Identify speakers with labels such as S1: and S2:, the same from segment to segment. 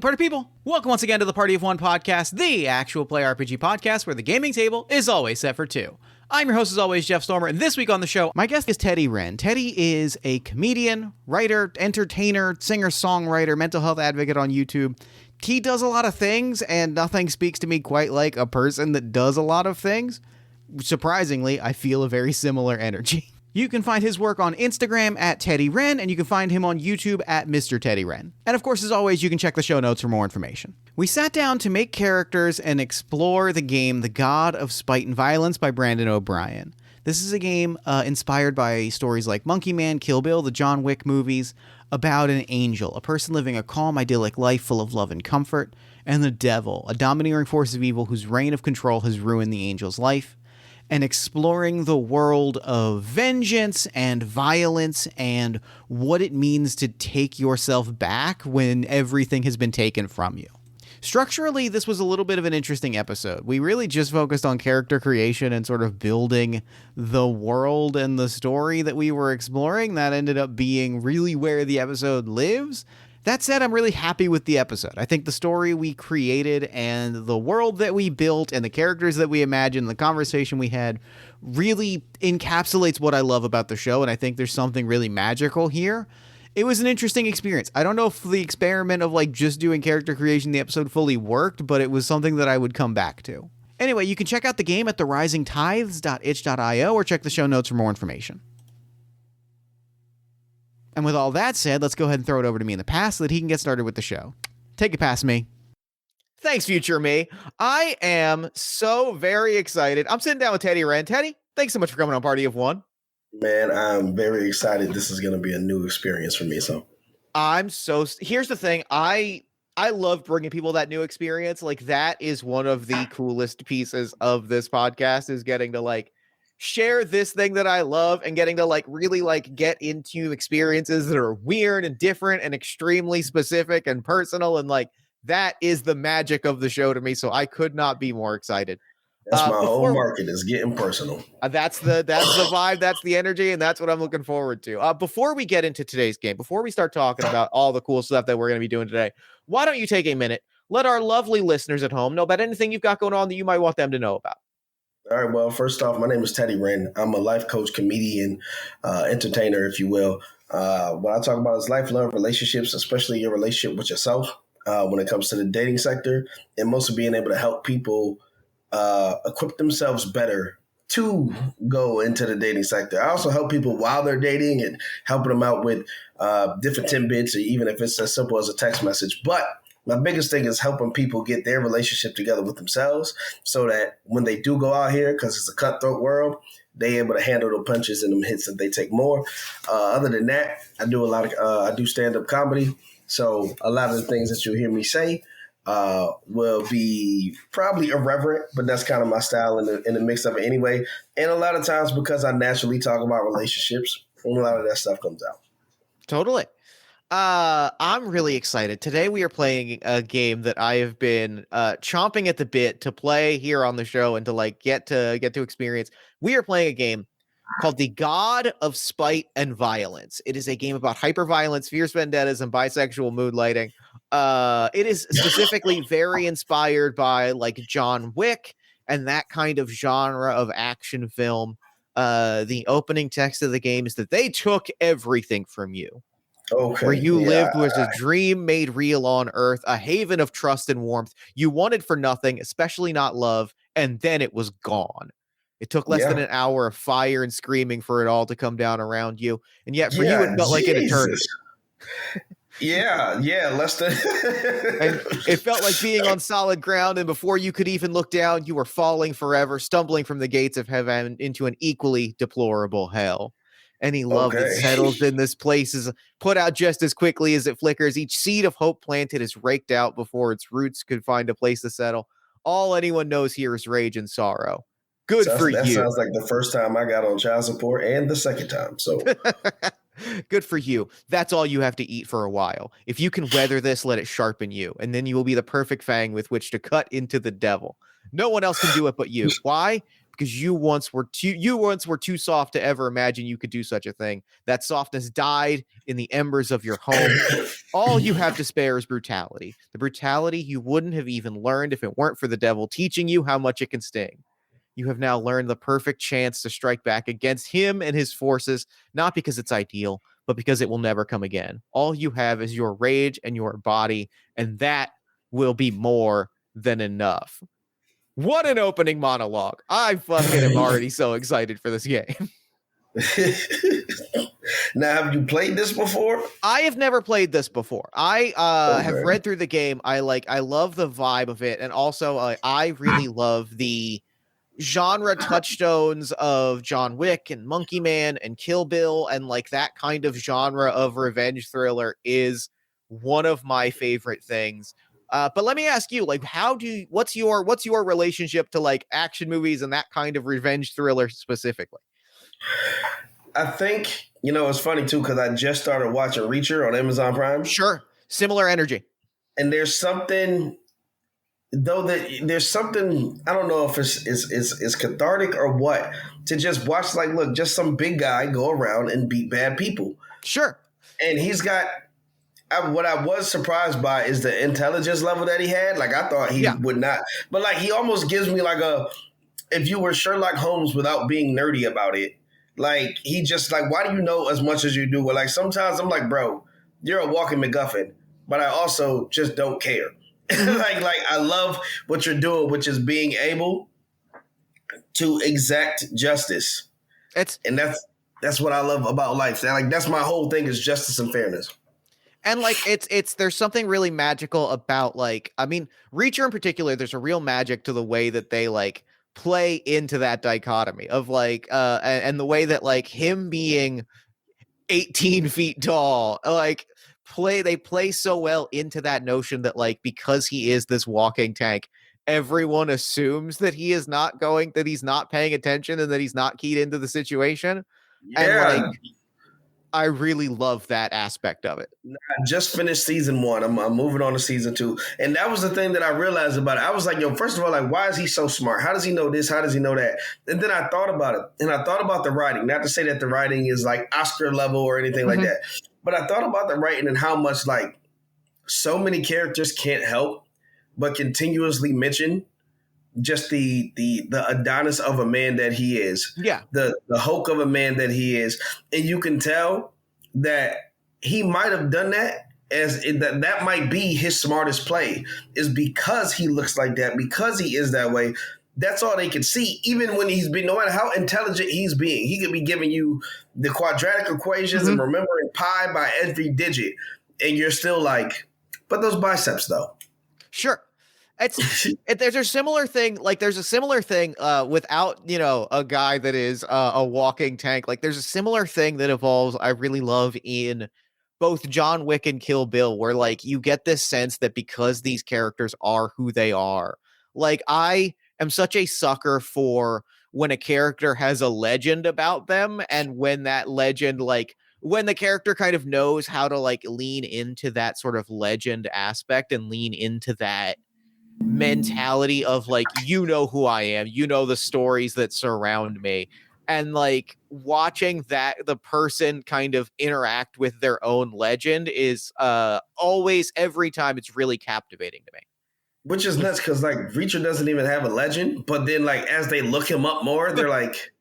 S1: Party people, welcome once again to the Party of One podcast, the actual play RPG podcast where the gaming table is always set for two. I'm your host as always, Jeff Stormer, and this week on the show, my guest is Teddy Wren. Teddy is a comedian, writer, entertainer, singer-songwriter, mental health advocate on YouTube. He does a lot of things, and nothing speaks to me quite like a person that does a lot of things. Surprisingly, I feel a very similar energy. You can find his work on Instagram at Teddy Wren, and you can find him on YouTube at Mr. Teddy Wren. And of course, as always, you can check the show notes for more information. We sat down to make characters and explore the game The God of Spite and Violence by Brandon O'Brien. This is a game inspired by stories like Monkey Man, Kill Bill, the John Wick movies, about an angel, a person living a calm, idyllic life full of love and comfort, and the devil, a domineering force of evil whose reign of control has ruined the angel's life, and exploring the world of vengeance and violence and what it means to take yourself back when everything has been taken from you. Structurally, this was a little bit of an interesting episode. We really just focused on character creation and sort of building the world and the story that we were exploring. That ended up being really where the episode lives. That said, I'm really happy with the episode. I think the story we created and the world that we built and the characters that we imagined, the conversation we had really encapsulates what I love about the show, and I think there's something really magical here. It was an interesting experience. I don't know if the experiment of just doing character creation in the episode fully worked, but it was something that I would come back to. Anyway, you can check out the game at therisingtithes.itch.io or check the show notes for more information. And with all that said, let's go ahead and throw it over to me in the past so that he can get started with the show. Take it past me. Thanks, future me. I am so very excited. I'm sitting down with Teddy Wren. Teddy, thanks so much for coming on Party of One.
S2: Man, I'm very excited. This is going to be a new experience for me.
S1: Here's the thing. I love bringing people that new experience. That is one of the coolest pieces of this podcast, is getting to share this thing that I love and getting to really get into experiences that are weird and different and extremely specific and personal. And that is the magic of the show to me. So I could not be more excited.
S2: That's my whole market, is getting personal.
S1: That's the vibe, that's the energy, and that's what I'm looking forward to. Before we get into today's game, before we start talking about all the cool stuff that we're going to be doing today, why don't you take a minute, let our lovely listeners at home know about anything you've got going on that you might want them to know about.
S2: All right. Well, first off, my name is Teddy Wren. I'm a life coach, comedian, entertainer, if you will. What I talk about is life, love, relationships, especially your relationship with yourself when it comes to the dating sector, and mostly being able to help people equip themselves better to go into the dating sector. I also help people while they're dating and helping them out with different tidbits, even if it's as simple as a text message. But my biggest thing is helping people get their relationship together with themselves so that when they do go out here, because it's a cutthroat world, they're able to handle the punches and the hits that they take more. Other than that, I do stand-up comedy. So a lot of the things that you'll hear me say will be probably irreverent, but that's kind of my style in the mix of it anyway. And a lot of times, because I naturally talk about relationships, a lot of that stuff comes out.
S1: Totally. I'm really excited. Today we are playing a game that I have been chomping at the bit to play here on the show and to get to experience. We are playing a game called The God of Spite and Violence. It is a game about hyperviolence, fierce vendettas, and bisexual mood lighting. It is specifically very inspired by John Wick and that kind of genre of action film. The opening text of the game is that they took everything from you.
S2: Okay,
S1: where you lived was a dream made real on earth, a haven of trust and warmth. You wanted for nothing, especially not love, and then it was gone. It took less than an hour of fire and screaming for it all to come down around you, and yet for you it felt like an eternity.
S2: Less than.
S1: And it felt like being on solid ground, and before you could even look down, you were falling forever, stumbling from the gates of heaven into an equally deplorable hell. Any love that settles in this place is put out just as quickly as it flickers. Each seed of hope planted is raked out before its roots could find a place to settle. All anyone knows here is rage and sorrow. Good for you.
S2: That sounds like the first time I got on child support and the second time. So
S1: good for you. That's all you have to eat for a while. If you can weather this, let it sharpen you, and then you will be the perfect fang with which to cut into the devil. No one else can do it but you. Why? because you once were too soft to ever imagine you could do such a thing. That softness died in the embers of your home. All you have to spare is brutality. The brutality you wouldn't have even learned if it weren't for the devil teaching you how much it can sting. You have now learned the perfect chance to strike back against him and his forces, not because it's ideal, but because it will never come again. All you have is your rage and your body, and that will be more than enough. What an opening monologue. I fucking am already so excited for this game.
S2: Now, have you played this before?
S1: I have never played this before. I have read through the game. I love the vibe of it, and also I really love the genre touchstones of John Wick and Monkey Man and Kill Bill, and like that kind of genre of revenge thriller is one of my favorite things. But let me ask you, like, what's your relationship to like action movies and that kind of revenge thriller specifically?
S2: I think, it's funny too, because I just started watching Reacher on Amazon Prime.
S1: Sure. Similar energy.
S2: And there's something, I don't know if it's cathartic or what, to just watch, like, look, just some big guy go around and beat bad people.
S1: Sure.
S2: And he's got, what I was surprised by is the intelligence level that he had. Like, I thought he would not, but like, he almost gives me like if you were Sherlock Holmes without being nerdy about it. Like, he just like, why do you know as much as you do? Well, like, sometimes I'm like, bro, you're a walking MacGuffin, but I also just don't care. like I love what you're doing, which is being able to exact justice. And that's what I love about life. That's my whole thing, is justice and fairness.
S1: And like there's something really magical about, like, I mean, Reacher in particular, there's a real magic to the way that they like play into that dichotomy of like and the way that like him being 18 feet tall, like they play so well into that notion that like, because he is this walking tank, everyone assumes that he's not paying attention and that he's not keyed into the situation.
S2: Yeah.
S1: And like, I really love that aspect of it.
S2: I just finished season 1. I'm moving on to season 2. And that was the thing that I realized about it. I was like, yo, first of all, like, why is he so smart? How does he know this? How does he know that? And then I thought about it. And I thought about the writing. Not to say that the writing is like Oscar level or anything like that. But I thought about the writing and how much like so many characters can't help but continuously mention just the Adonis of a man that he is.
S1: Yeah.
S2: The Hulk of a man that he is. And you can tell that he might have done that that might be his smartest play, is because he looks like that, because he is that way. That's all they can see. Even when no matter how intelligent he's being, he could be giving you the quadratic equations and remembering pi by every digit. And you're still like, but those biceps though.
S1: Sure. There's a similar thing without, a guy that is a walking tank. Like, there's a similar thing that evolves, I really love, in both John Wick and Kill Bill, where like you get this sense that because these characters are who they are, like, I am such a sucker for when a character has a legend about them, and when that legend, like, when the character kind of knows how to like lean into that sort of legend aspect and lean into that mentality of like, who I am, the stories that surround me, and like watching that the person kind of interact with their own legend is always, every time, it's really captivating to me.
S2: Which is nuts, because like Reacher doesn't even have a legend, but then like as they look him up more, they're like,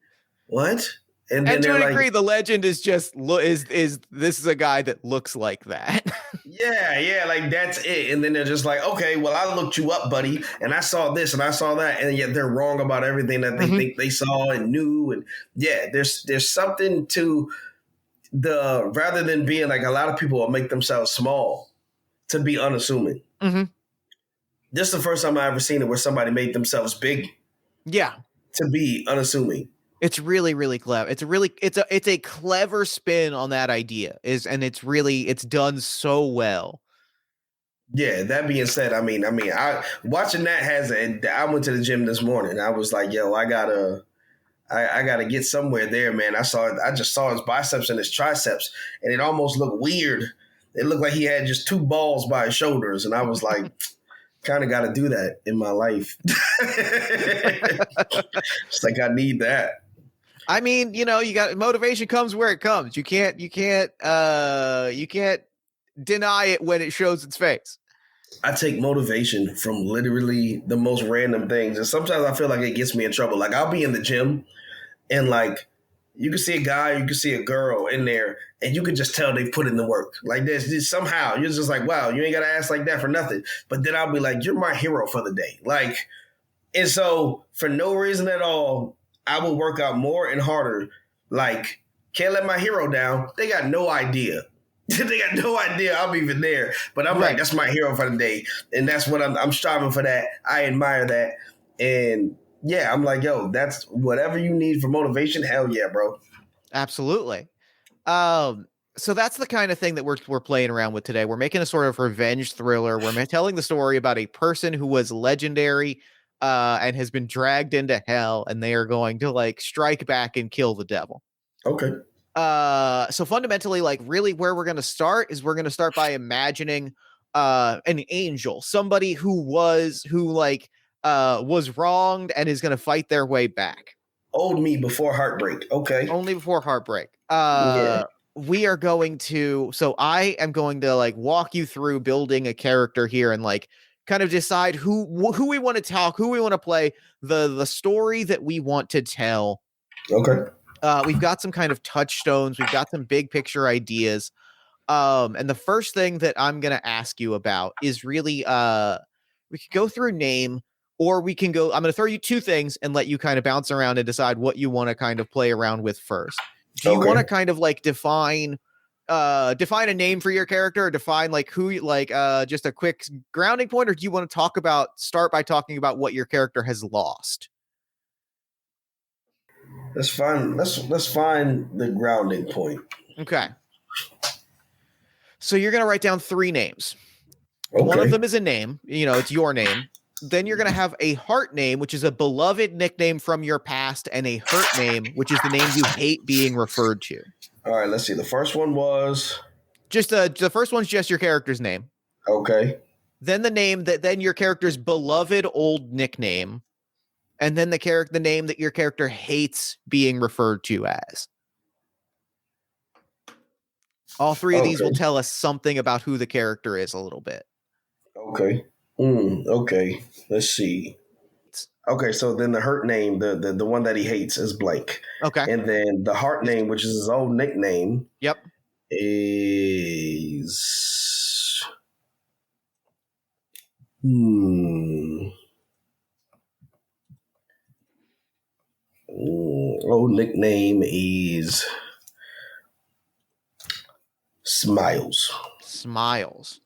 S2: what? And then
S1: to a degree, the legend is just is this is a guy that looks like that.
S2: Yeah, like that's it. And then they're just like, okay, well, I looked you up, buddy, and I saw this and I saw that, and yet they're wrong about everything that they think they saw and knew. And yeah, there's something to rather than being like, a lot of people will make themselves small to be unassuming. This is the first time I ever seen it where somebody made themselves big.
S1: Yeah,
S2: to be unassuming.
S1: It's really, really clever. It's a clever spin on that idea, and it's done so well.
S2: Yeah, that being said, I mean, I watching that I went to the gym this morning. I was like, yo, I gotta get somewhere there, man. I just saw his biceps and his triceps, and it almost looked weird. It looked like he had just 2 balls by his shoulders, and I was like, kind of got to do that in my life. It's like I need that.
S1: I mean, you know, you got motivation comes where it comes. You can't deny it when it shows its face.
S2: I take motivation from literally the most random things. And sometimes I feel like it gets me in trouble. Like I'll be in the gym and like you can see a guy, you can see a girl in there, and you can just tell they put in the work. Like this, somehow you're just like, wow, you ain't gotta ask like that for nothing. But then I'll be like, you're my hero for the day. Like, and so for no reason at all, I will work out more and harder. Like, can't let my hero down. They got no idea. They got no idea I'm even there. But I'm like, that's my hero for the day. And that's what I'm striving for that. I admire that. And yeah, I'm like, yo, that's whatever you need for motivation. Hell yeah, bro.
S1: Absolutely. So that's the kind of thing that we're playing around with today. We're making a sort of revenge thriller. We're telling the story about a person who was legendary and has been dragged into hell, and they are going to like strike back and kill the devil.
S2: Okay.
S1: So fundamentally, like really where we're going to start is we're going to start by imagining an angel, somebody who was wronged and is going to fight their way back.
S2: Old me before heartbreak. Okay.
S1: Only before heartbreak.
S2: Yeah.
S1: We are going to, so I am going to like walk you through building a character here and like kind of decide who we want to talk, who we want to play, the story that we want to tell.
S2: Okay.
S1: We've got some kind of touchstones. We've got some big picture ideas. And the first thing that I'm going to ask you about is really, we could go through name, or we can go, I'm going to throw you two things and let you kind of bounce around and decide what you want to kind of play around with first. Do you want to kind of like define a name for your character, or define like who, like just a quick grounding point, or do you want to start by talking about what your character has lost?
S2: That's fine. Let's find the grounding point.
S1: Okay. So you're going to write down three names.
S2: Okay.
S1: One of them is a name, you know, it's your name. Then you're going to have a heart name, which is a beloved nickname from your past, and a hurt name, which is the name you hate being referred to.
S2: All right, let's see. The first one was
S1: just the first one's just your character's name.
S2: Okay.
S1: Then then your character's beloved old nickname, and then the name that your character hates being referred to as. All three of these will tell us something about who the character is a little bit.
S2: Okay. Okay. Let's see. Okay, so then the hurt name, the one that he hates, is blank.
S1: Okay.
S2: And then the heart name, which is his old nickname,
S1: yep,
S2: is old nickname is Smiles.
S1: Smiles.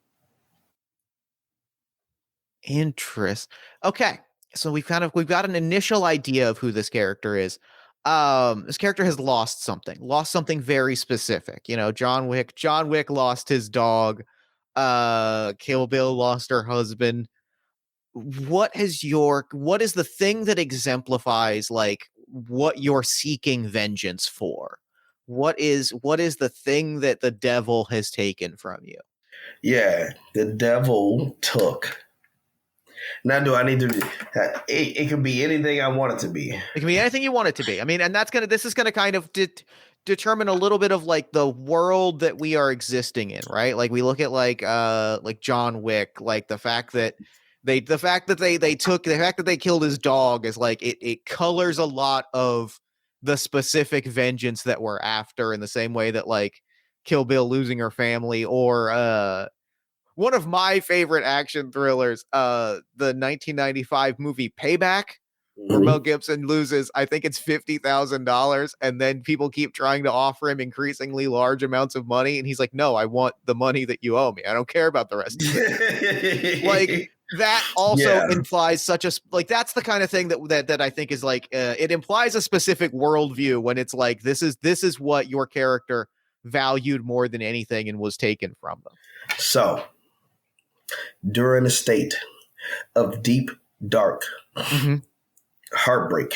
S1: Interest. Okay. So we've got an initial idea of who this character is. This character has lost something very specific. You know, John Wick lost his dog. Kill Bill lost her husband. What is the thing that exemplifies like what you're seeking vengeance for? What is the thing that the devil has taken from you?
S2: Yeah, the devil took. Now, do I need to? It could be anything I want it to be.
S1: It can be anything you want it to be. I mean, and this is gonna kind of determine a little bit of like the world that we are existing in, right? Like we look at like John Wick, like the fact that they killed his dog is like it colors a lot of the specific vengeance that we're after, in the same way that like Kill Bill losing her family, or one of my favorite action thrillers, the 1995 movie Payback, where Mel Gibson loses, I think it's $50,000, and then people keep trying to offer him increasingly large amounts of money, and he's like, no, I want the money that you owe me. I don't care about the rest of it. Like, that also implies that's the kind of thing that I think is like, it implies a specific worldview when it's like, this is what your character valued more than anything and was taken from them.
S2: So, during a state of deep, dark heartbreak,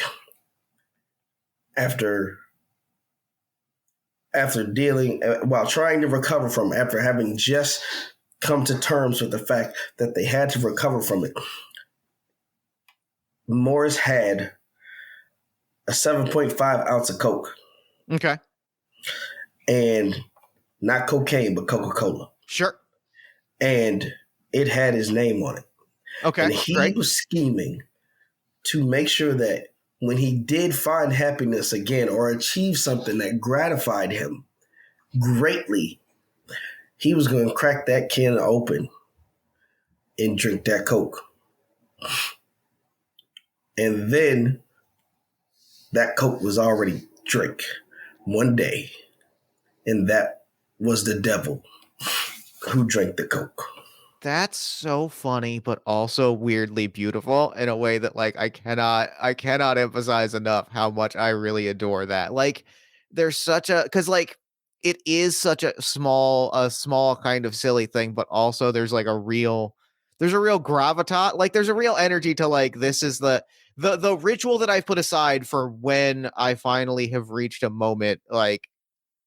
S2: after dealing, while trying to recover from, after having just come to terms with the fact that they had to recover from it. Morris had a 7.5 ounce of Coke.
S1: Okay.
S2: And not cocaine, but Coca-Cola.
S1: Sure.
S2: And it had his name on it.
S1: Okay.
S2: And he was scheming to make sure that when he did find happiness again or achieve something that gratified him greatly, he was going to crack that can open and drink that Coke. And then that Coke was already drink one day. And that was the devil who drank the Coke.
S1: That's so funny, but also weirdly beautiful in a way that like I cannot emphasize enough how much I really adore that. Like there's such a because like it is such a small kind of silly thing, but also there's a real gravitas, like there's a real energy to like this is the ritual that I've put aside for when I finally have reached a moment. Like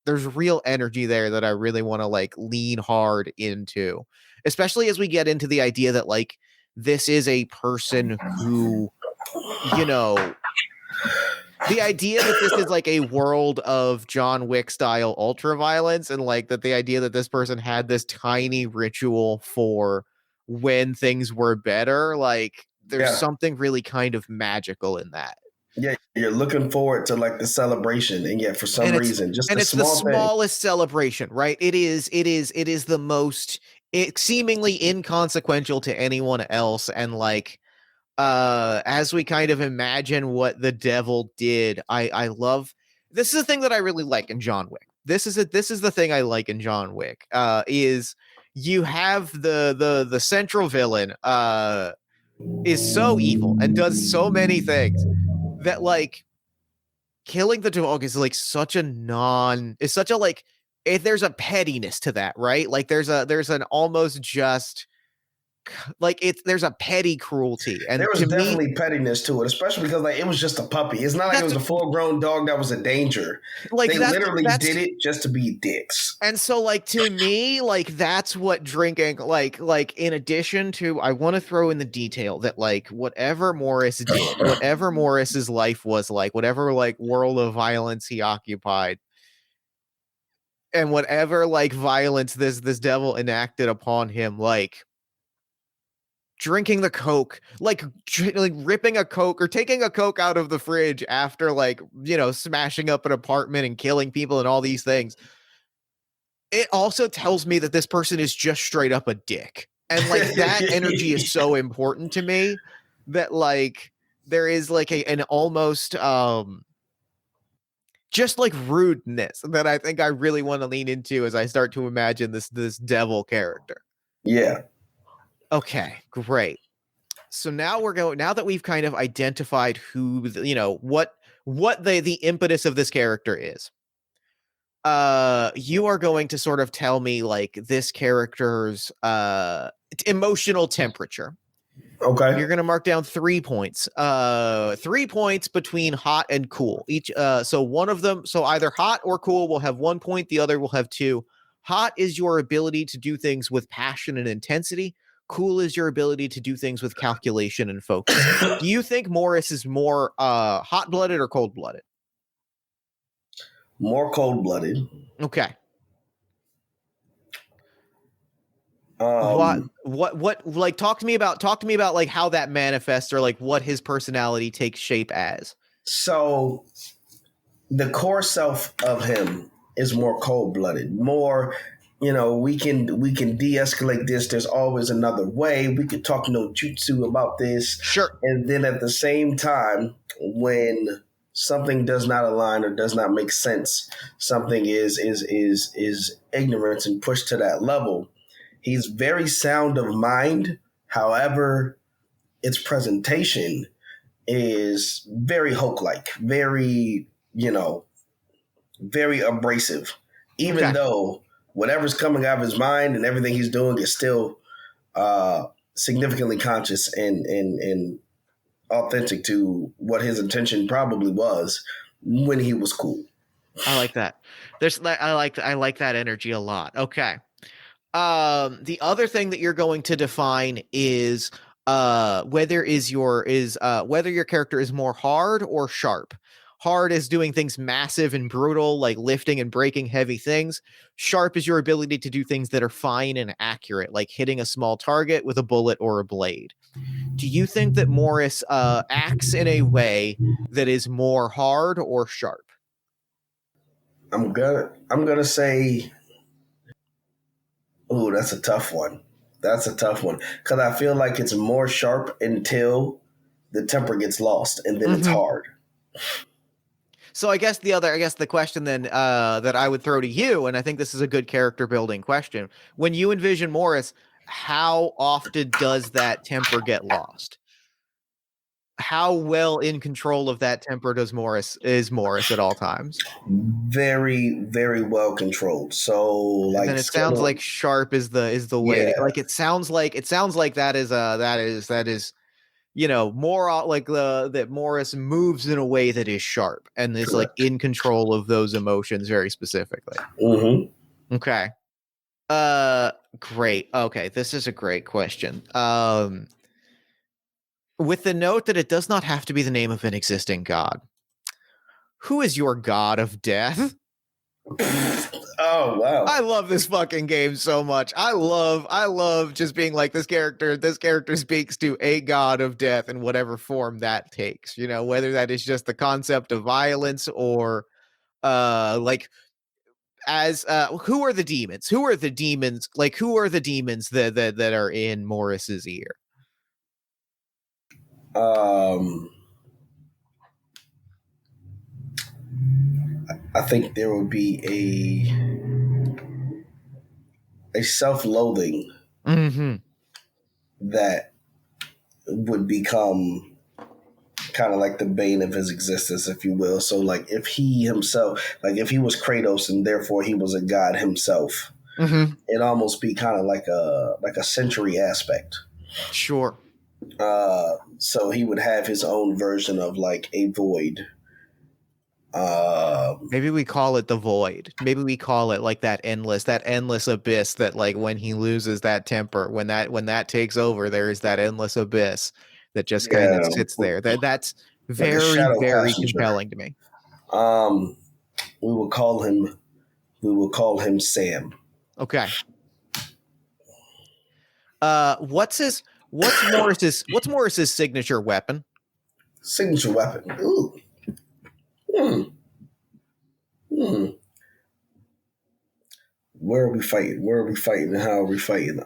S1: there's real energy there that I really want to like lean hard into, especially as we get into the idea that like this is a person who, you know, the idea that this is like a world of John Wick style ultra violence, and like that the idea that this person had this tiny ritual for when things were better, like there's something really kind of magical in that.
S2: Yeah, you're looking forward to like the celebration, and yet for some reason, just
S1: and
S2: a
S1: it's the
S2: small
S1: smallest celebration, right? It is the most seemingly inconsequential to anyone else, and like as we kind of imagine what the devil did, I love this is the thing that I really like in John Wick. This is the thing I like in John Wick. Is you have the central villain is so evil and does so many things that like killing the dog is like such a like there's a pettiness to that, right? Like there's an almost just like there's a petty cruelty, and
S2: there was definitely pettiness to it, especially because like it was just a puppy. It's not like it was a full-grown dog that was a danger. Like they literally did it just to be dicks.
S1: And so like to me, like that's what drinking like in addition to, I want to throw in the detail that like whatever Morris did, whatever Morris's life was like, whatever like world of violence he occupied, and whatever like violence this devil enacted upon him, like drinking the Coke, like ripping a Coke or taking a Coke out of the fridge after like, you know, smashing up an apartment and killing people and all these things. It also tells me that this person is just straight up a dick. And like that energy is so important to me that like there is like an almost just like rudeness that I think I really want to lean into as I start to imagine this devil character.
S2: Yeah.
S1: Okay, great. So now now that we've kind of identified who, you know, what the impetus of this character is, you are going to sort of tell me like this character's emotional temperature.
S2: Okay.
S1: You're going to mark down 3 points. 3 points between hot and cool. Each so one of them, so either hot or cool will have 1 point, the other will have 2. Hot is your ability to do things with passion and intensity. Cool is your ability to do things with calculation and focus. Do you think Morris is more hot-blooded or cold-blooded?
S2: More cold-blooded.
S1: Okay. What like talk to me about like how that manifests, or like what his personality takes shape as.
S2: So the core self of him is more cold-blooded, more, you know, we can de-escalate this. There's always another way. We could talk no jutsu about this.
S1: Sure.
S2: And then at the same time, when something does not align or does not make sense, something is ignorance and pushed to that level, he's very sound of mind. However, its presentation is very Hulk-like, very, you know, very abrasive, even though whatever's coming out of his mind and everything he's doing is still significantly conscious and authentic to what his intention probably was when he was cool.
S1: I like that. I like that energy a lot. Okay. The other thing that you're going to define is whether your character is more hard or sharp. Hard is doing things massive and brutal, like lifting and breaking heavy things. Sharp is your ability to do things that are fine and accurate, like hitting a small target with a bullet or a blade. Do you think that Morris acts in a way that is more hard or sharp?
S2: I'm gonna say, ooh, that's a tough one. That's a tough one because I feel like it's more sharp until the temper gets lost, and then it's hard.
S1: So I guess the question then that I would throw to you, and I think this is a good character building question. When you envision Morris, how often does that temper get lost? How well in control of that temper is Morris at all times?
S2: Very, very well controlled. So like,
S1: then it sounds like sharp is the way.
S2: Yeah.
S1: Like it sounds like that is more like that Morris moves in a way that is sharp and is like in control of those emotions very specifically.
S2: Mm-hmm.
S1: Okay. Great. Okay, this is a great question. With the note that it does not have to be the name of an existing god. Who is your god of death?
S2: Oh wow.
S1: I love this fucking game so much. I love just being like this character speaks to a god of death in whatever form that takes. Whether that is just the concept of violence or like as who are the demons? Who are the demons? Like who are the demons that are in Morris's ear?
S2: I think there would be a self-loathing that would become kind of like the bane of his existence, if you will. So like if he himself, like if he was Kratos and therefore he was a god himself, it'd almost be kind of like a century aspect.
S1: Sure.
S2: So he would have his own version of like a void.
S1: Maybe we call it the void. Maybe we call it like that endless abyss that like when he loses that temper, when that takes over, there is that endless abyss that just kind of sits there. That's very, like very compelling to me.
S2: We will call him Sam.
S1: Okay. What's Morris's signature weapon?
S2: Signature weapon. Ooh. Where are we fighting? And how are we fighting? I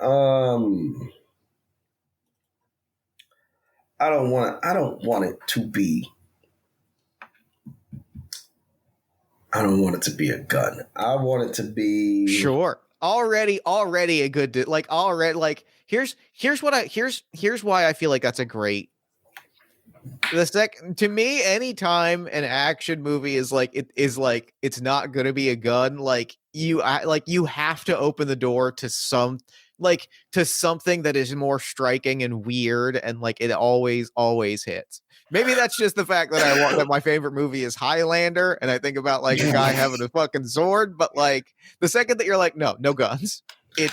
S2: don't want it to be a gun. I want it to be
S1: sure. Already a good here's why I feel like that's a great. To me, anytime an action movie is like it's not gonna be a gun, you have to open the door to something that is more striking and weird, and like it always hits. Maybe that's just the fact that that my favorite movie is Highlander, and I think about like a guy having a fucking sword, but like the second that you're like, no guns, it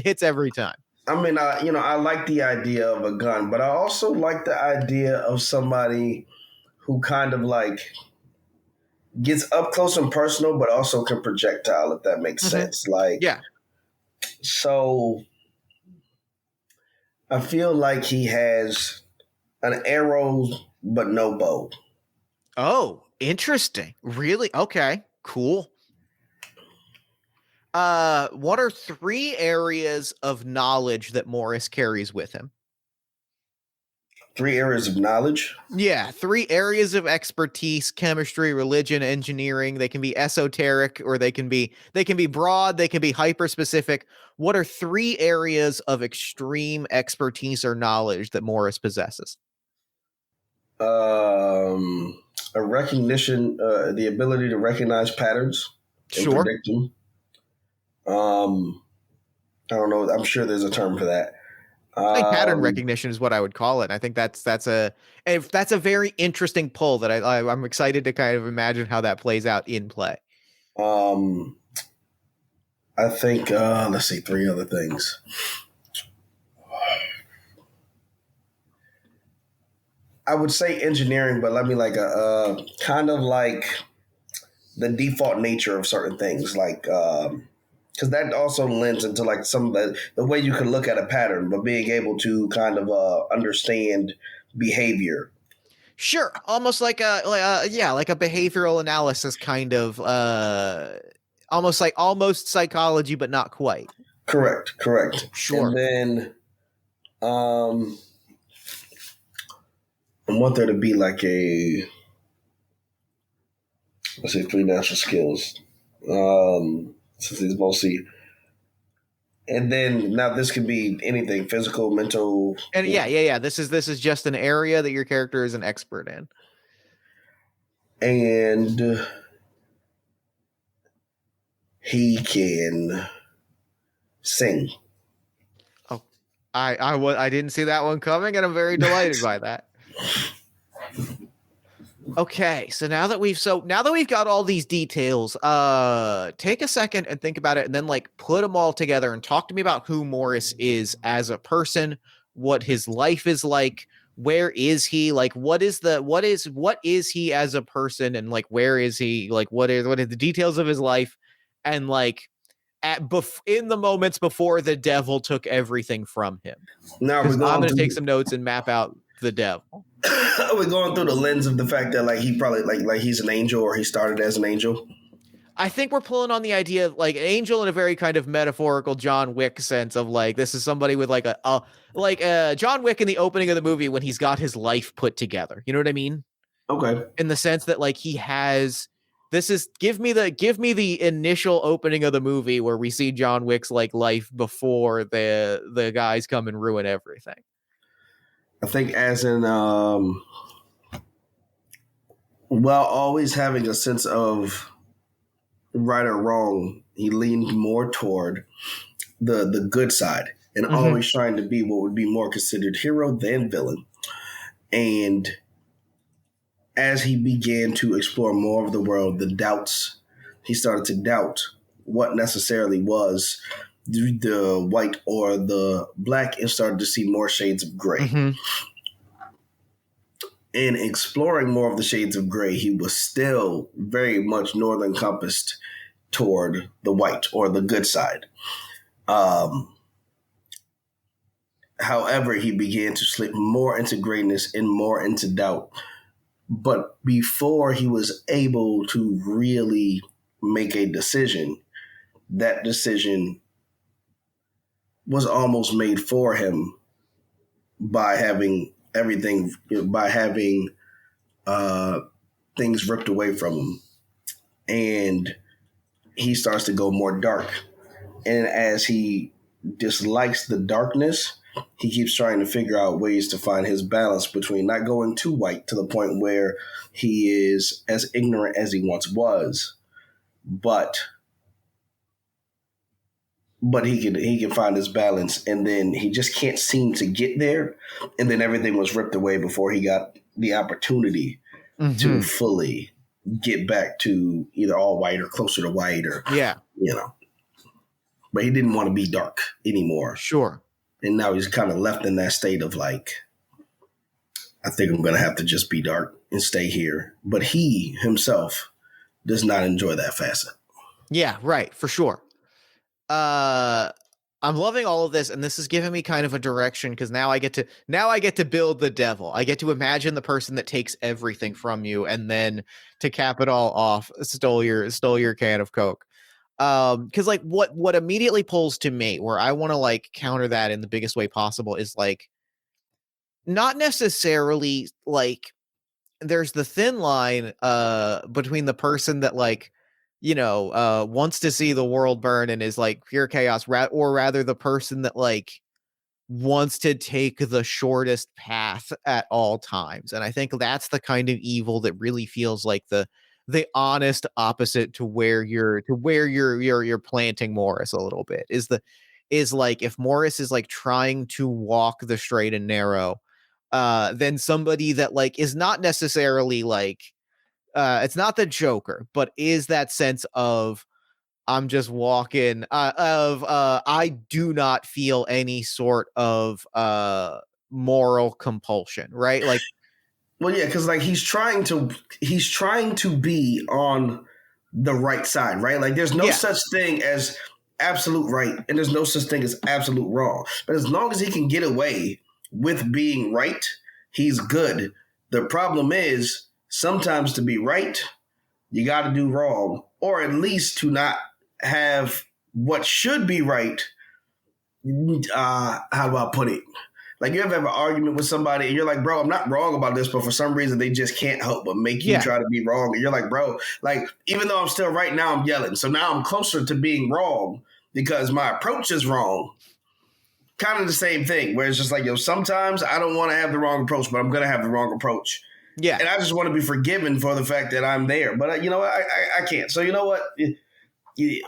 S1: hits every time.
S2: I mean, I like the idea of a gun, but I also like the idea of somebody who kind of like gets up close and personal, but also can projectile, if that makes sense. Like,
S1: yeah.
S2: So I feel like he has an arrow, but no bow.
S1: Oh, interesting. Really? Okay, cool. What are 3 areas of knowledge that Morris carries with him?
S2: 3 areas of knowledge?
S1: Yeah, 3 areas of expertise: chemistry, religion, engineering. They can be esoteric, or they can be broad, they can be hyper specific. What are 3 areas of extreme expertise or knowledge that Morris possesses?
S2: A recognition, the ability to recognize patterns and predict them. I don't know. I'm sure there's a term for that.
S1: I think pattern recognition is what I would call it. I think that's a very interesting pull that I'm excited to kind of imagine how that plays out in play.
S2: I I think, let's see, three other things. I would say engineering, but let me like a kind of like the default nature of certain things, like because that also lends into like some of the way you can look at a pattern, but being able to kind of understand behavior.
S1: Sure, almost like like a behavioral analysis kind of almost psychology, but not quite.
S2: Correct.
S1: Sure.
S2: And then I want there to be like a, let's say, three natural skills. Since it's mostly, and then now this could be anything: physical, mental,
S1: And yeah. This is just an area that your character is an expert in.
S2: And he can sing.
S1: Oh, I didn't see that one coming, and I'm very delighted by that. Okay, so now that we've got all these details, take a second and think about it, and then like put them all together and talk to me about who Morris is as a person, what his life is like, where is he, like what is he as a person, and like where is he, like what are the details of his life, and like in the moments before the devil took everything from him.
S2: Now
S1: I'm going to take some notes and map out the devil.
S2: We're going through the lens of the fact that like he probably like he's an angel, or he started as an angel.
S1: I think we're pulling on the idea of like an angel in a very kind of metaphorical John Wick sense of like this is somebody with like a John Wick in the opening of the movie when he's got his life put together. You know what I mean?
S2: Okay.
S1: In the sense that like he has give me the initial opening of the movie where we see John Wick's like life before the guys come and ruin everything.
S2: I think as in while always having a sense of right or wrong, he leaned more toward the good side, and always trying to be what would be more considered hero than villain. And as he began to explore more of the world, he started to doubt what necessarily was the white or the black, and started to see more shades of gray. In exploring more of the shades of gray, he was still very much northern compassed toward the white or the good side. However, he began to slip more into grayness and more into doubt. But before he was able to really make a decision, that decision was almost made for him by having things ripped away from him. And he starts to go more dark. And as he dislikes the darkness, he keeps trying to figure out ways to find his balance between not going too white to the point where he is as ignorant as he once was, but he can find his balance, and then he just can't seem to get there, and then everything was ripped away before he got the opportunity to fully get back to either all white or closer to white, or but he didn't want to be dark anymore.
S1: Sure.
S2: And now he's kind of left in that state of like, I think I'm going to have to just be dark and stay here. But he himself does not enjoy that facet.
S1: Yeah, right. For sure. I'm loving all of this, and this is giving me kind of a direction, because now I get to build the devil. I get to imagine the person that takes everything from you, and then to cap it all off, stole your can of Coke. Because like what immediately pulls to me, where I want to like counter that in the biggest way possible, is like not necessarily like there's the thin line between the person that like wants to see the world burn and is like pure chaos, or rather the person that like wants to take the shortest path at all times. And I think that's the kind of evil that really feels like the honest opposite to where you're planting Morris a little bit, is like if Morris is like trying to walk the straight and narrow, then somebody that like is not necessarily like it's not the Joker, but is that sense of I'm just walking I do not feel any sort of moral compulsion, right? Like,
S2: Well, yeah, because like he's trying to be on the right side, right? Like there's no
S1: yeah,
S2: such thing as absolute right, and there's no such thing as absolute wrong. But as long as he can get away with being right, he's good. The problem is sometimes to be right, you got to do wrong, or at least to not have what should be right. How do I put it? Like you ever have an argument with somebody and you're like, bro, I'm not wrong about this, but for some reason they just can't help but make you
S1: yeah,
S2: try to be wrong. And you're like, bro, like even though I'm still right now, I'm yelling. So now I'm closer to being wrong because my approach is wrong. Kind of the same thing where it's just like, yo, sometimes I don't want to have the wrong approach, but I'm going to have the wrong approach.
S1: yeah.
S2: And I just want to be forgiven for the fact that I'm there. But you know what? I can't. So you know what?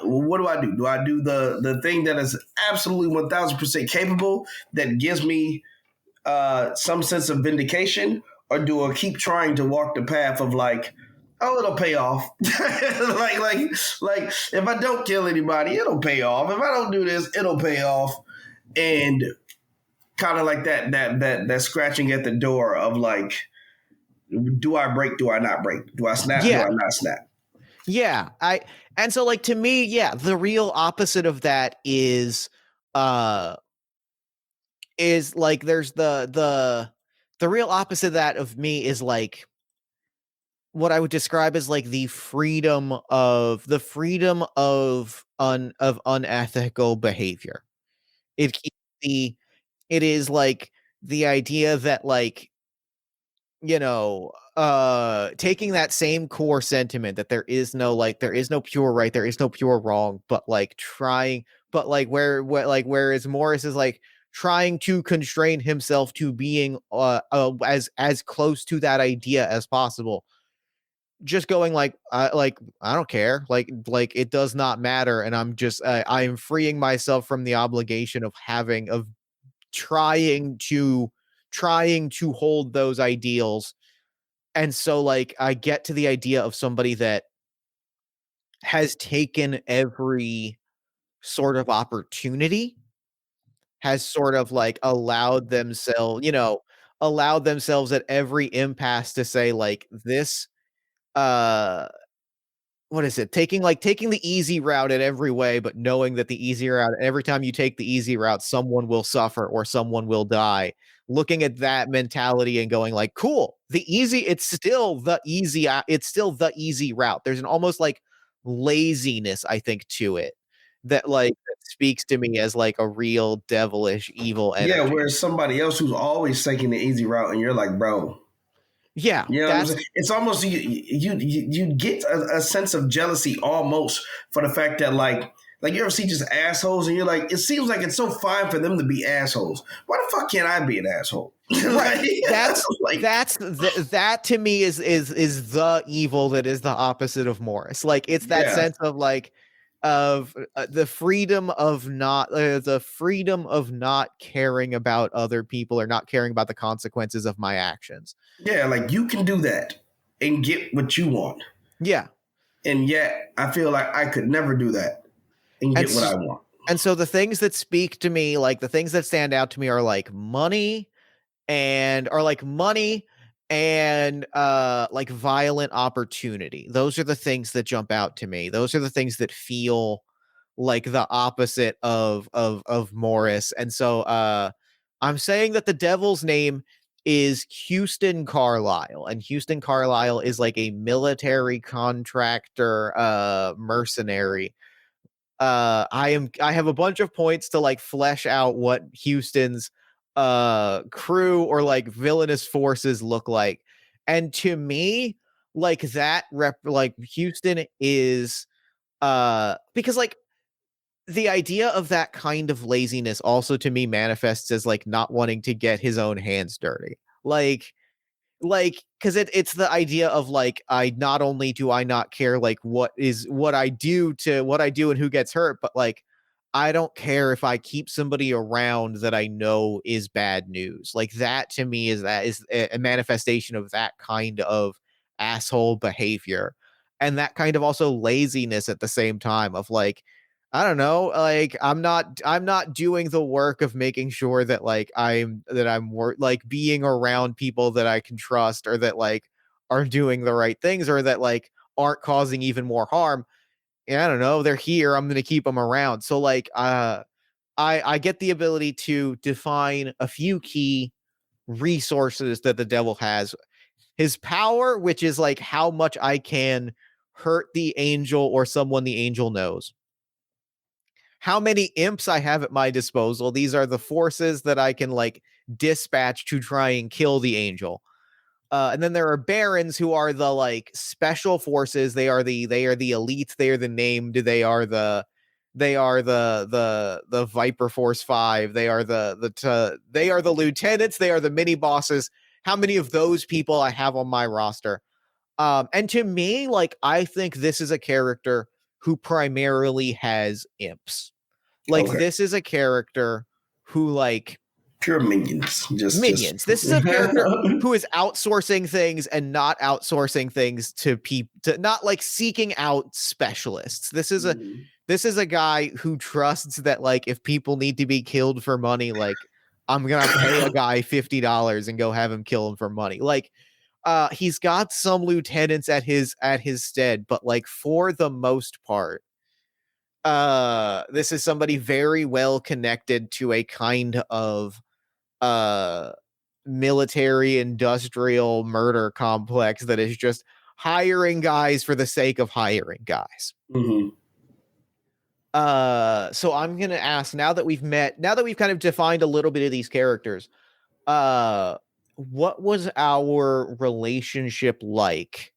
S2: What do I do? Do I do the thing that is absolutely 1000% capable that gives me some sense of vindication, or do I keep trying to walk the path of like, oh, it'll pay off? like if I don't kill anybody, it'll pay off. If I don't do this, it'll pay off. And kind of like that scratching at the door of like, do I break? Do I not break? Do I snap? Do
S1: Yeah.
S2: I not snap?
S1: Yeah, and so like to me, yeah, the real opposite of that uh is like there's the real opposite of that of me is like what I would describe as like the freedom of unethical behavior. It keeps the it is like the idea that like, you know, taking that same core sentiment that there is no pure right, there is no pure wrong, but like trying, but like whereas Morris is like trying to constrain himself to being as close to that idea as possible, just going like I don't care, like it does not matter, and I'm just I am freeing myself from the obligation of having of trying to hold those ideals. And so like I get to the idea of somebody that has taken every sort of opportunity, has sort of like allowed themselves at every impasse to say like this uh what is it? Taking the easy route in every way, but knowing that the easy route, every time you take the easy route, someone will suffer or someone will die. Looking at that mentality and going like, cool, it's still the easy route. There's an almost like laziness, I think, to it that like that speaks to me as like a real devilish evil
S2: Yeah,
S1: energy.
S2: whereas somebody else who's always taking the easy route, and you're like, bro,
S1: Yeah,
S2: you know what I'm
S1: that's
S2: saying? It's almost you get a sense of jealousy almost for the fact that like you ever see just assholes and you're like, it seems like it's so fine for them to be assholes. Why the fuck can't I be an asshole?
S1: right.
S2: Like, like,
S1: That to me is the evil that is the opposite of Morris. Like it's that
S2: yeah,
S1: sense of like of the freedom of not caring about other people or not caring about the consequences of my actions.
S2: yeah, like you can do that and get what you want,
S1: Yeah.
S2: and yet I feel like I could never do that and
S1: And
S2: get what
S1: s
S2: I want.
S1: and so the things that speak to me, like the things that stand out to me are like money and like violent opportunity. Those are the things that jump out to me. Those are the things that feel like the opposite of Morris. And so I'm saying that the devil's name is Houston Carlisle, and Houston Carlisle is like a military contractor mercenary. I have a bunch of points to like flesh out what Houston's crew or like villainous forces look like. And to me, like that rep like Houston is because like the idea of that kind of laziness also to me manifests as like not wanting to get his own hands dirty. Because it's the idea of like I not only do I not care like what I do and who gets hurt, but like I don't care if I keep somebody around that I know is bad news. Like that to me is a manifestation of that kind of asshole behavior. and that kind of also laziness at the same time of like, I don't know, like I'm not doing the work of making sure that like like being around people that I can trust or that like are doing the right things or that like aren't causing even more harm. And I don't know, they're here, I'm going to keep them around. So like I get the ability to define a few key resources that the devil has. His power, which is like how much I can hurt the angel or someone the angel knows. How many imps I have at my disposal. These are the forces that I can like dispatch to try and kill the angel. And then there are barons who are the like special forces. They are the elites. They are the named. They are the Viper Force 5. They are they are the lieutenants. They are the mini bosses. How many of those people I have on my roster? And to me, like I think this is a character who primarily has imps. Like this is a character who like
S2: pure minions.
S1: Minions. This is a character who is outsourcing things and not outsourcing things to people, to not like seeking out specialists. This is a guy who trusts that like if people need to be killed for money, like I'm gonna pay a guy $50 and go have him kill him for money. Like he's got some lieutenants at his stead, but like for the most part, this is somebody very well connected to a kind of military industrial murder complex that is just hiring guys for the sake of hiring guys. So I'm gonna ask, now that we've kind of defined a little bit of these characters, what was our relationship like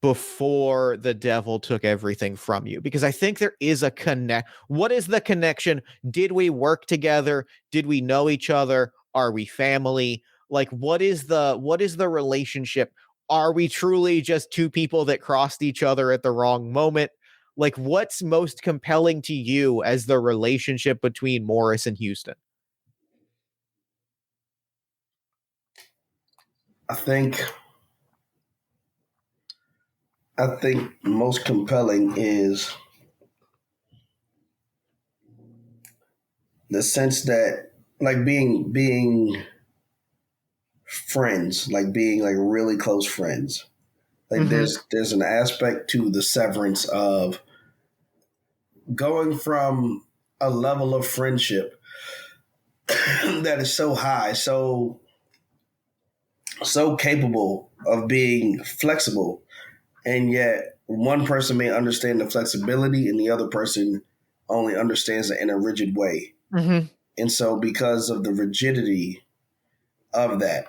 S1: before the devil took everything from you? Because I think there is a connect. What is the connection? Did we work together? Did we know each other? Are we family? Like, what is the relationship? Are we truly just two people that crossed each other at the wrong moment? Like, what's most compelling to you as the relationship between Morris and Houston?
S2: I think most compelling is the sense that like being friends, like being like really close friends. Like there's an aspect to the severance of going from a level of friendship that is so high, so capable of being flexible, and yet one person may understand the flexibility and the other person only understands it in a rigid way. And so because of the rigidity of that,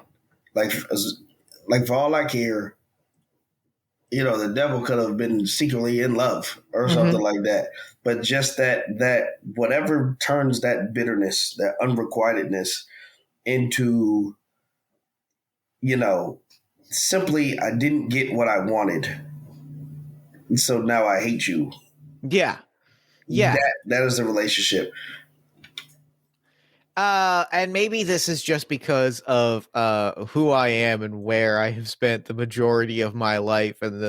S2: like for all I care, you know, the devil could have been secretly in love or something like that. But just that whatever turns that bitterness, that unrequitedness into, you know, simply I didn't get what I wanted, and so now I hate you.
S1: Yeah.
S2: That is the relationship.
S1: And maybe this is just because of who I am and where I have spent the majority of my life and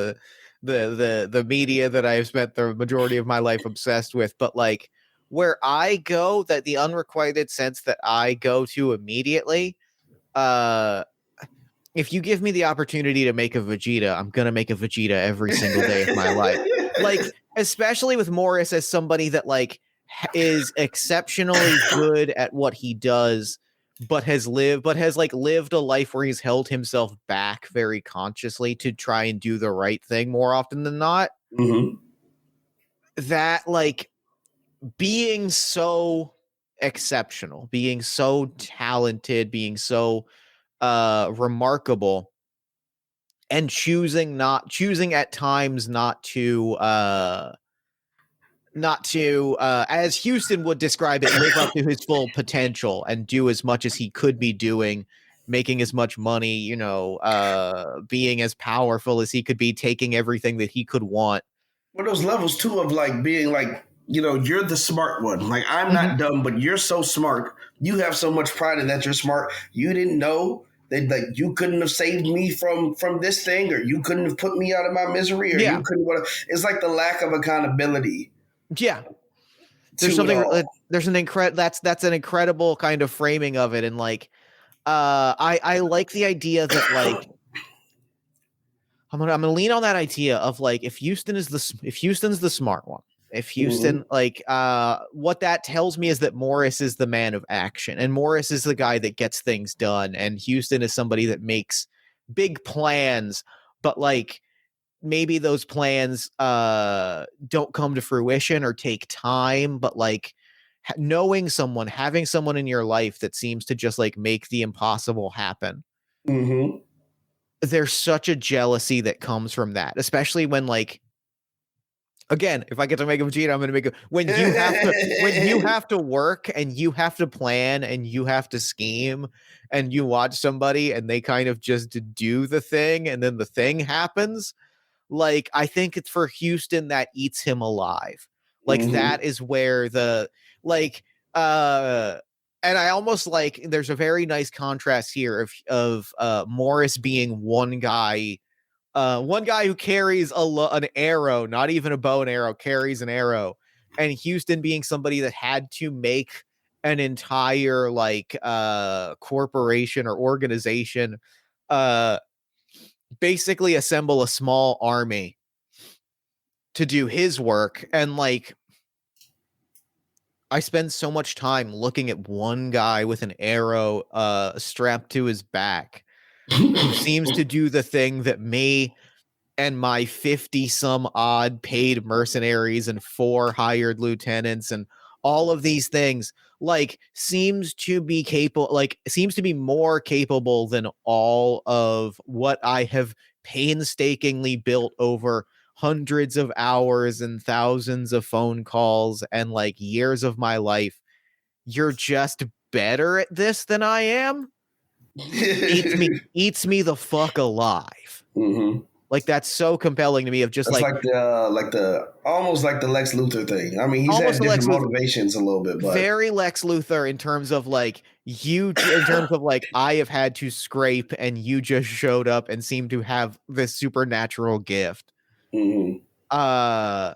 S1: the media that I have spent the majority of my life obsessed with. But like where I go, that the unrequited sense that I go to immediately, if you give me the opportunity to make a Vegeta, I'm gonna make a Vegeta every single day of my life. Like, especially with Morris as somebody that like is exceptionally good at what he does, but has lived a life where he's held himself back very consciously to try and do the right thing more often than not. That like being so exceptional, being so talented, being so remarkable, and choosing at times not to as Houston would describe it, live up to his full potential and do as much as he could be doing, making as much money, you know, being as powerful as he could be, taking everything that he could want.
S2: Well, those levels too of like being like, you know, you're the smart one. Like, I'm not dumb, but you're so smart. You have so much pride in that you're smart. You didn't know They like, you couldn't have saved me from this thing, or you couldn't have put me out of my misery, or you couldn't. It's like the lack of accountability.
S1: Yeah, there's something. There's an that's an incredible kind of framing of it, and like, I like the idea that like. I'm gonna lean on that idea of like if Houston's the smart one, if Houston like what that tells me is that Morris is the man of action, and Morris is the guy that gets things done, and Houston is somebody that makes big plans, but like maybe those plans don't come to fruition or take time, but like having someone in your life that seems to just like make the impossible happen. There's such a jealousy that comes from that, especially when like, again, if I get to make a Vegeta, I'm going to make when you have to work and you have to plan and you have to scheme and you watch somebody and they kind of just do the thing and then the thing happens. Like, I think it's for Houston that eats him alive. Like that is where the like, and I almost like there's a very nice contrast here of Morris being one guy who carries an arrow, not even a bow and arrow, carries an arrow, and Houston being somebody that had to make an entire like corporation or organization, basically assemble a small army to do his work. And like, I spend so much time looking at one guy with an arrow strapped to his back who seems to do the thing that me and my 50 some odd paid mercenaries and 4 hired lieutenants and all of these things like seems to be more capable than all of what I have painstakingly built over hundreds of hours and thousands of phone calls and like years of my life. You're just better at this than I am. eats me the fuck alive. Like that's so compelling to me. Of just
S2: that's
S1: like
S2: the almost like the Lex Luthor thing. I mean, he's had different motivations a little bit, but
S1: very Lex Luthor in terms of like I have had to scrape and you just showed up and seem to have this supernatural gift. I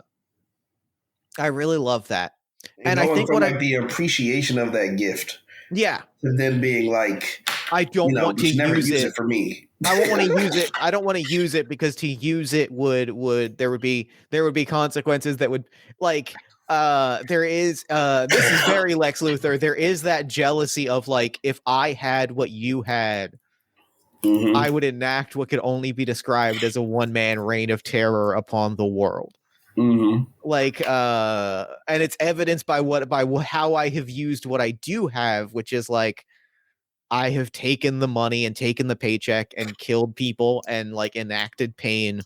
S1: really love that, and I think
S2: the appreciation of that gift.
S1: Yeah.
S2: To them being like,
S1: I don't want to use it
S2: for me.
S1: I won't want to use it. I don't want to use it because to use it there would be consequences that would like there is this is very Lex Luthor. There is that jealousy of like if I had what you had, I would enact what could only be described as a one-man reign of terror upon the world. Like and it's evidenced by how I have used what I do have, which is like I have taken the money and taken the paycheck and killed people and like enacted pain.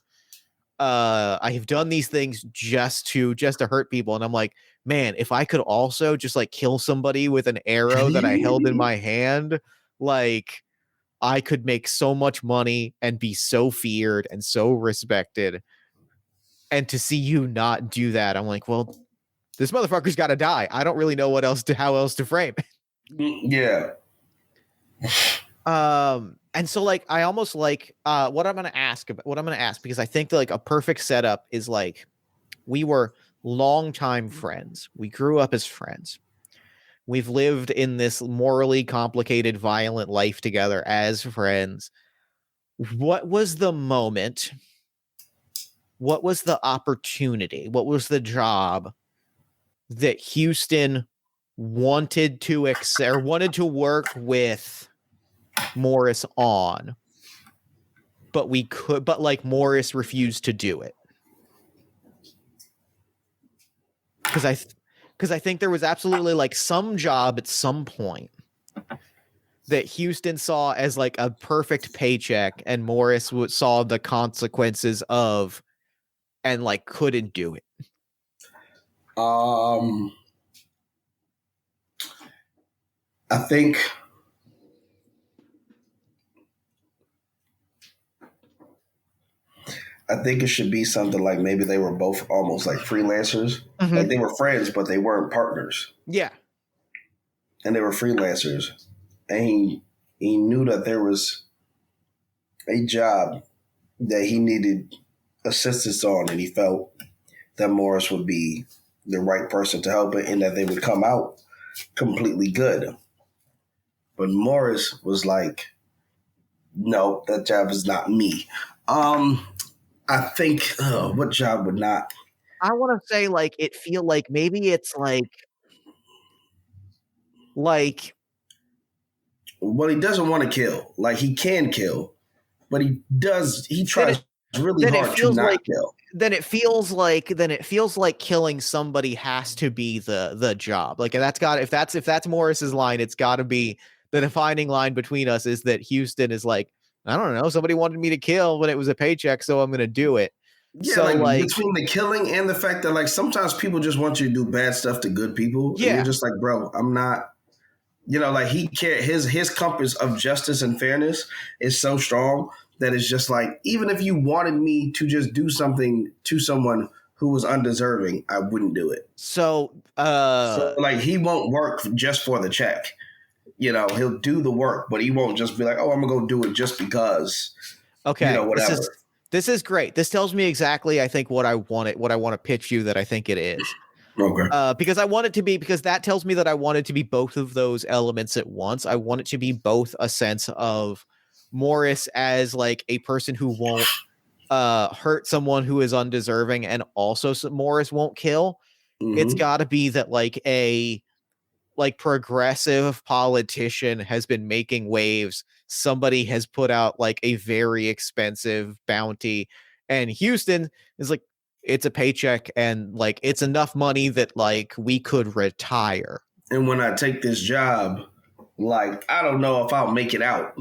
S1: I have done these things just to hurt people. And I'm like, man, if I could also just like kill somebody with an arrow that I held in my hand, like I could make so much money and be so feared and so respected. And to see you not do that, I'm like, well, this motherfucker's got to die. I don't really know how else to frame it.
S2: Yeah.
S1: And so like I almost like what I'm gonna ask because I think that like a perfect setup is like we were longtime friends. We grew up as friends. We've lived in this morally complicated, violent life together as friends. What was the moment? What was the opportunity? What was the job that Houston wanted to work with Morris on, but like Morris refused to do it? Because I think there was absolutely like some job at some point that Houston saw as like a perfect paycheck and Morris saw the consequences of and like couldn't do it.
S2: I think it should be something like maybe they were both almost like freelancers. Like they were friends, but they weren't partners.
S1: Yeah.
S2: And they were freelancers. And he knew that there was a job that he needed assistance on, and he felt that Morris would be the right person to help it and that they would come out completely good. But Morris was like, no, that job is not me. I think what job would not?
S3: I want to say like it feel like maybe it's like
S2: Well, he doesn't want to kill. Like he can kill, but he tries really hard to not kill.
S3: Then it feels like killing somebody has to be the job. Like if that's Morris's line, it's got to be the defining line between us is that Houston is like, I don't know, somebody wanted me to kill when it was a paycheck, so I'm going to do it.
S2: Yeah, so like between the killing and the fact that like sometimes people just want you to do bad stuff to good people. Yeah. And you're just like, bro, I'm not, like his compass of justice and fairness is so strong that it's just like, even if you wanted me to just do something to someone who was undeserving, I wouldn't do it.
S3: So
S2: like he won't work just for the check. He'll do the work, but he won't just be like, oh, I'm going to go do it just because, whatever.
S3: This is great. This tells me exactly, I think, what I want to pitch you that I think it is.
S2: Okay.
S3: Because that tells me that I want it to be both of those elements at once. I want it to be both a sense of Morris as like a person who won't hurt someone who is undeserving, and also Morris won't kill. Mm-hmm. It's got to be that like a progressive politician has been making waves. Somebody has put out like a very expensive bounty, and Houston is like, it's a paycheck and like it's enough money that like we could retire.
S2: And when I take this job, like I don't know if I'll make it out.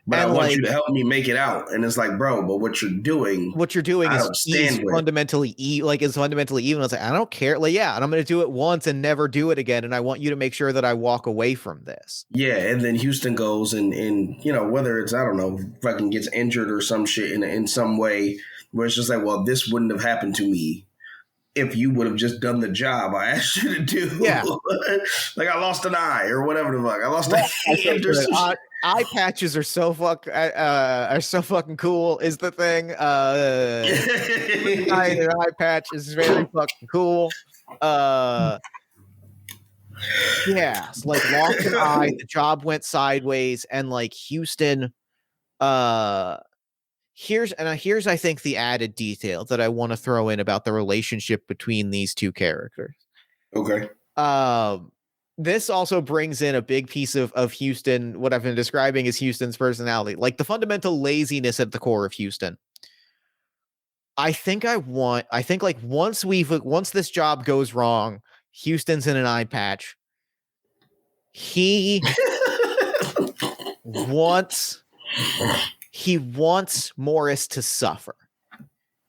S2: But I want you to help me make it out. And it's like, bro, but what you're doing is
S3: fundamentally evil. It's like, I don't care. Like, yeah, and I'm going to do it once and never do it again. And I want you to make sure that I walk away from this.
S2: Yeah. And then Houston goes and whether it's, I don't know, fucking gets injured or some shit in some way where it's just like, well, this wouldn't have happened to me if you would have just done the job I asked you to do.
S3: Yeah.
S2: Like I lost an eye or whatever the fuck. I lost a hand or some shit.
S3: Eye patches are so fucking cool is the thing. Eye patch is very fucking cool. Yeah, like lost an eye, the job went sideways, and like Houston, here's I think the added detail that I want to throw in about the relationship between these two characters.
S2: Okay.
S3: This also brings in a big piece of Houston, what I've been describing as Houston's personality, like the fundamental laziness at the core of Houston. I think like once this job goes wrong, Houston's in an eye patch. He wants Morris to suffer.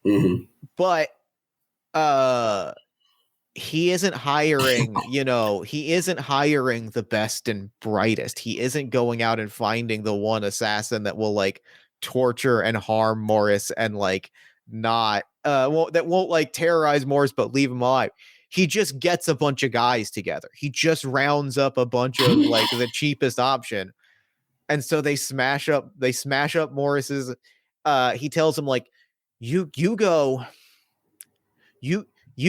S2: Mm-hmm.
S3: But he isn't hiring, he isn't hiring the best and brightest. He isn't going out and finding the one assassin that will like torture and harm Morris and like not that won't like terrorize Morris but leave him alive. He just gets a bunch of guys together. He just rounds up a bunch of like the cheapest option. And so they smash up Morris's he tells him like, you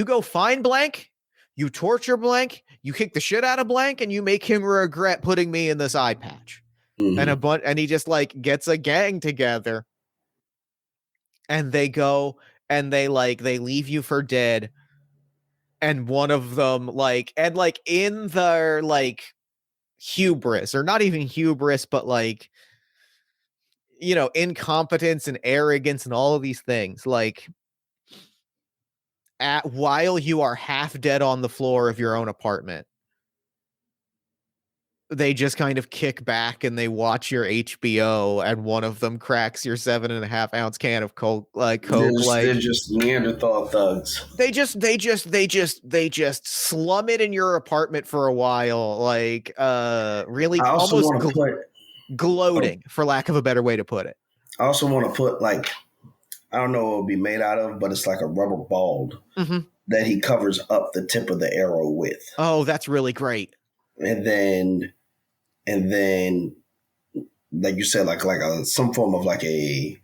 S3: go find blank, you torture blank, you kick the shit out of blank, and you make him regret putting me in this eye patch. Mm-hmm. And he just like gets a gang together, and they go and they leave you for dead. And one of them in their like hubris, or not even hubris, but like, incompetence and arrogance and all of these things, like while you are half dead on the floor of your own apartment, they just kind of kick back and they watch your HBO, and one of them cracks your 7.5 ounce can of Coke.
S2: They're just Neanderthal thugs.
S3: They just slum it in your apartment for a while, like really almost gloating, for lack of a better way to put it.
S2: I also want to put like, I don't know what it'll be made out of, but it's like a rubber ball that he covers up the tip of the arrow with.
S3: Oh, that's really great.
S2: And then like you said, like some form of like a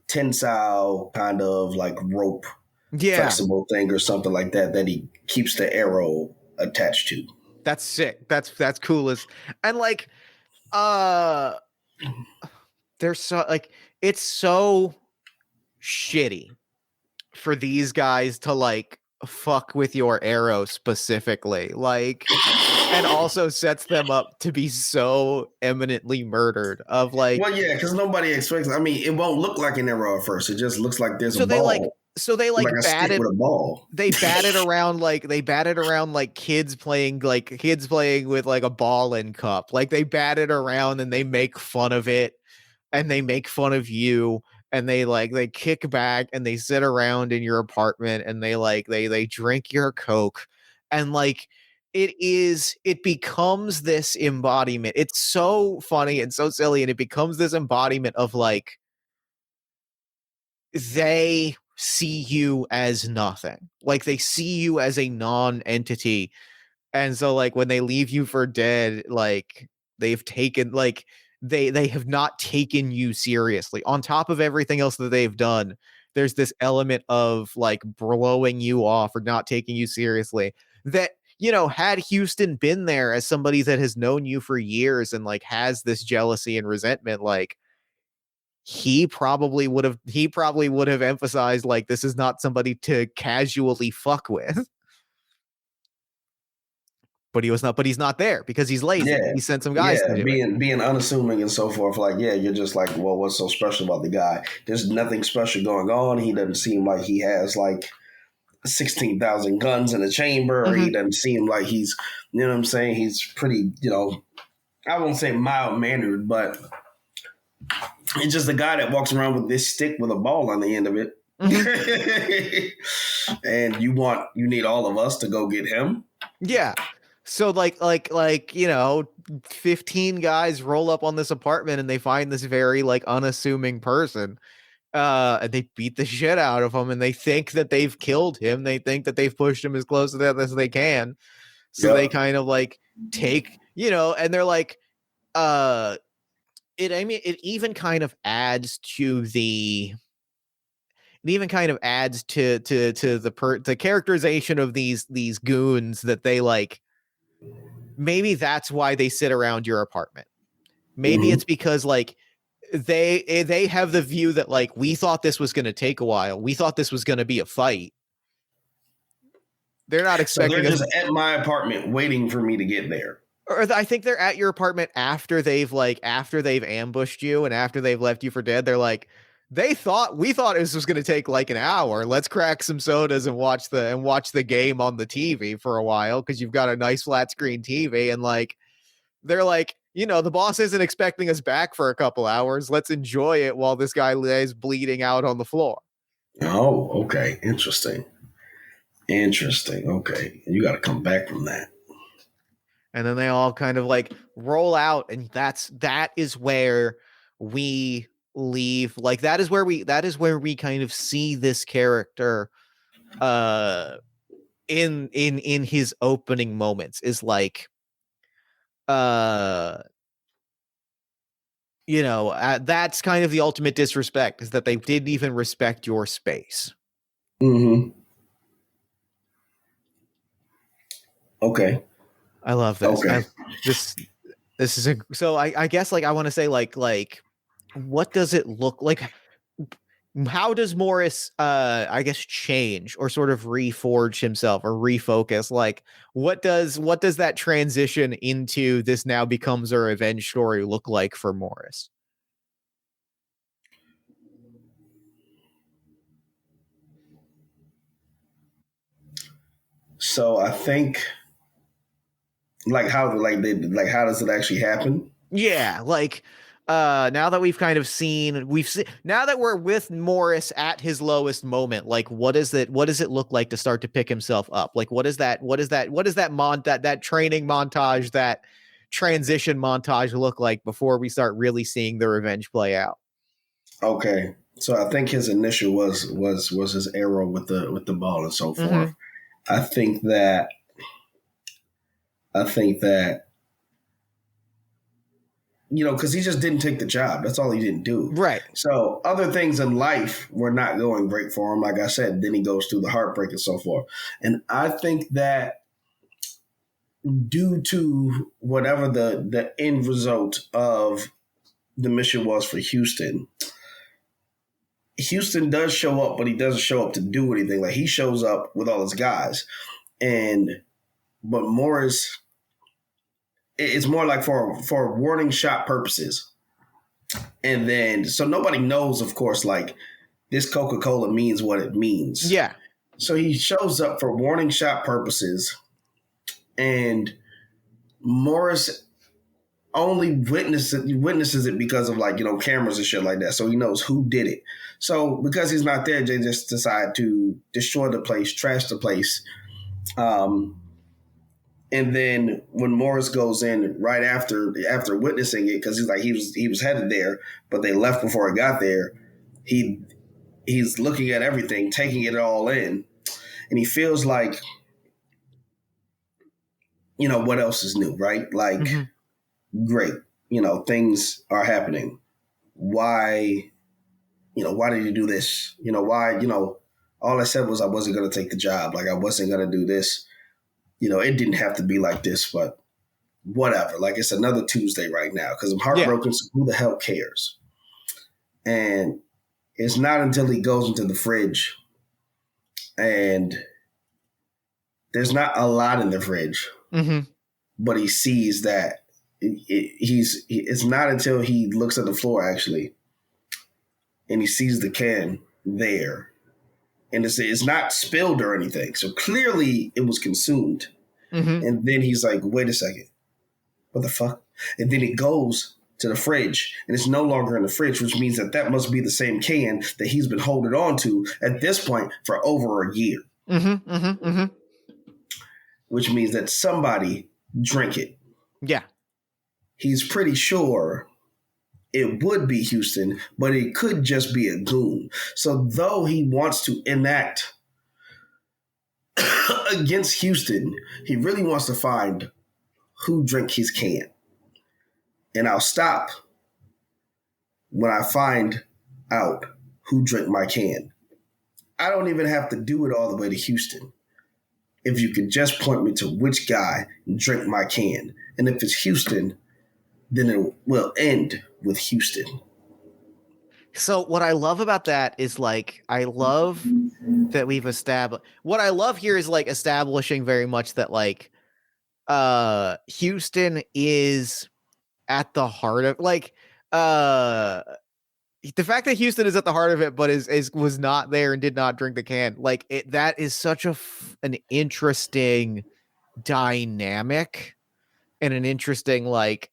S2: tensile kind of like rope
S3: Yeah,
S2: flexible thing or something like that that he keeps the arrow attached to.
S3: that's sick. That's coolest. And like, uh, they're so like it's so shitty for these guys to like fuck with your arrow specifically, like, and also sets them up to be so eminently murdered. Of like,
S2: Well, yeah, because nobody expects. I mean, it won't look like an arrow at first. It just looks like there's
S3: so
S2: a
S3: they like,
S2: ball,
S3: so they
S2: like
S3: like
S2: a stick
S3: batted
S2: with a ball.
S3: they batted around like kids playing with like a ball and cup. Like they bat it around and they make fun of it and they make fun of you and they kick back and they sit around in your apartment and they drink your Coke and like it becomes this embodiment. It's so funny and so silly and it becomes this embodiment of like they see you as nothing. Like they see you as a non-entity. And so like when they leave you for dead, like they've taken like they have not taken you seriously. On top of everything else that they've done, there's this element of like blowing you off or not taking you seriously that had Houston been there as somebody that has known you for years and like has this jealousy and resentment, like he probably would have emphasized like this is not somebody to casually fuck with. But he's not there because he's lazy.
S2: Yeah,
S3: He sent some guys to
S2: yeah,
S3: do it.
S2: being unassuming and so forth. Like, yeah, you're just like, well, what's so special about the guy? There's nothing special going on. He doesn't seem like he has like 16,000 guns in a chamber, or he doesn't seem like he's, you know what I'm saying? He's pretty, I won't say mild mannered, but it's just a guy that walks around with this stick with a ball on the end of it. And you need all of us to go get him.
S3: Yeah. So like 15 guys roll up on this apartment and they find this very like unassuming person. And they beat the shit out of him and they think that they've killed him. They think that they've pushed him as close to death as they can. So they kind of like take, and they're like, it even kind of adds to the the characterization of these goons that they like. Maybe that's why they sit around your apartment. Maybe it's because like they have the view that like we thought this was going to take a while. We thought this was going to be a fight. They're not expecting.
S2: So they're just at my apartment waiting for me to get there.
S3: Or I think they're at your apartment after they've ambushed you and after they've left you for dead. They're like, we thought this was going to take like an hour. Let's crack some sodas and watch the game on the TV for a while because you've got a nice flat screen TV. And like, they're like, the boss isn't expecting us back for a couple hours. Let's enjoy it while this guy lays bleeding out on the floor.
S2: Oh, okay. Interesting. Okay. You got to come back from that.
S3: And then they all kind of like roll out. And that is where we leave. Like, that is where we kind of see this character, in his opening moments is like, that's kind of the ultimate disrespect is that they didn't even respect your space.
S2: Mm-hmm. Okay.
S3: I love this.
S2: Okay.
S3: This is so I guess like I want to say like what does it look like? How does Morris I guess change or sort of reforge himself or refocus? Like what does that transition into this now becomes a revenge story look like for Morris?
S2: So I think how does it actually happen?
S3: Yeah, like now that we've kind of seen now that we're with Morris at his lowest moment, like what does it look like to start to pick himself up? Like what is that training montage, that transition montage look like before we start really seeing the revenge play out?
S2: Okay. So I think his initial was his arrow with the ball and so forth.
S3: Mm-hmm.
S2: I think that because he just didn't take the job. That's all he didn't do.
S3: Right.
S2: So other things in life were not going great for him. Like I said, then he goes through the heartbreak and so forth. And I think that due to whatever the end result of the mission was for Houston, Houston does show up, but he doesn't show up to do anything. Like, he shows up with all his guys. But Morris, it's more like for warning shot purposes. And then, so nobody knows, of course, like, this Coca-Cola means what it means.
S3: Yeah.
S2: So he shows up for warning shot purposes, and Morris only witnesses it because of, like, cameras and shit like that. So he knows who did it. So because he's not there, they just decide to destroy the place, trash the place. And then when Morris goes in right after witnessing it, because he's like, he was headed there, but they left before it got there. He's looking at everything, taking it all in, and he feels like, what else is new, right? Like, great, things are happening. Why did you do this? Why, all I said was I wasn't going to take the job. Like, I wasn't going to do this. It didn't have to be like this, but whatever. Like, it's another Tuesday right now because I'm heartbroken. Yeah. So who the hell cares? And it's not until he goes into the fridge and there's not a lot in the fridge, but he sees that it's not until he looks at the floor, actually, and he sees the can there. And it's not spilled or anything. So clearly it was consumed. And then he's like, wait a second. What the fuck? And then it goes to the fridge. And it's no longer in the fridge, which means that must be the same can that he's been holding on to at this point for over a year. Which means that somebody drank it. Yeah. He's pretty sure it would be Houston, but it could just be a goon. So though he wants to enact against Houston, he really wants to find who drank his can. And I'll stop when I find out who drank my can. I don't even have to do it all the way to Houston. If you could just point me to which guy drank my can. And if it's Houston, then it will end with Houston.
S3: So what I love about that is, like, I love that we've established, what I love here is, like, establishing very much that, like, Houston is at the heart of, like, the fact that Houston is at the heart of it, but was not there and did not drink the can, like, that is such an interesting dynamic and an interesting, like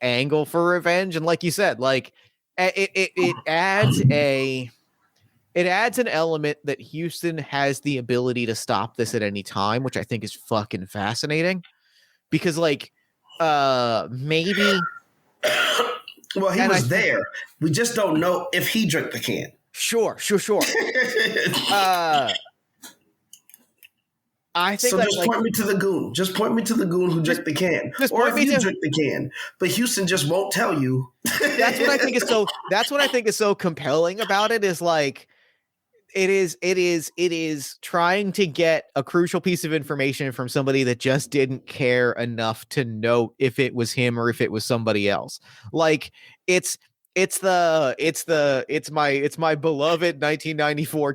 S3: angle for revenge. And like you said, like, it adds an element that Houston has the ability to stop this at any time, which I think is fucking fascinating, because, like, maybe.
S2: Well, he was there. We just don't know if he drank the can.
S3: Sure. I think
S2: so. Just point me to the goon. Just point me to the goon who drank the can, or if you drink the can. But Houston just won't tell you.
S3: That's what I think is so. That's what I think is so compelling about it. Is like, it is trying to get a crucial piece of information from somebody that just didn't care enough to know if it was him or if it was somebody else. Like, it's my beloved 1994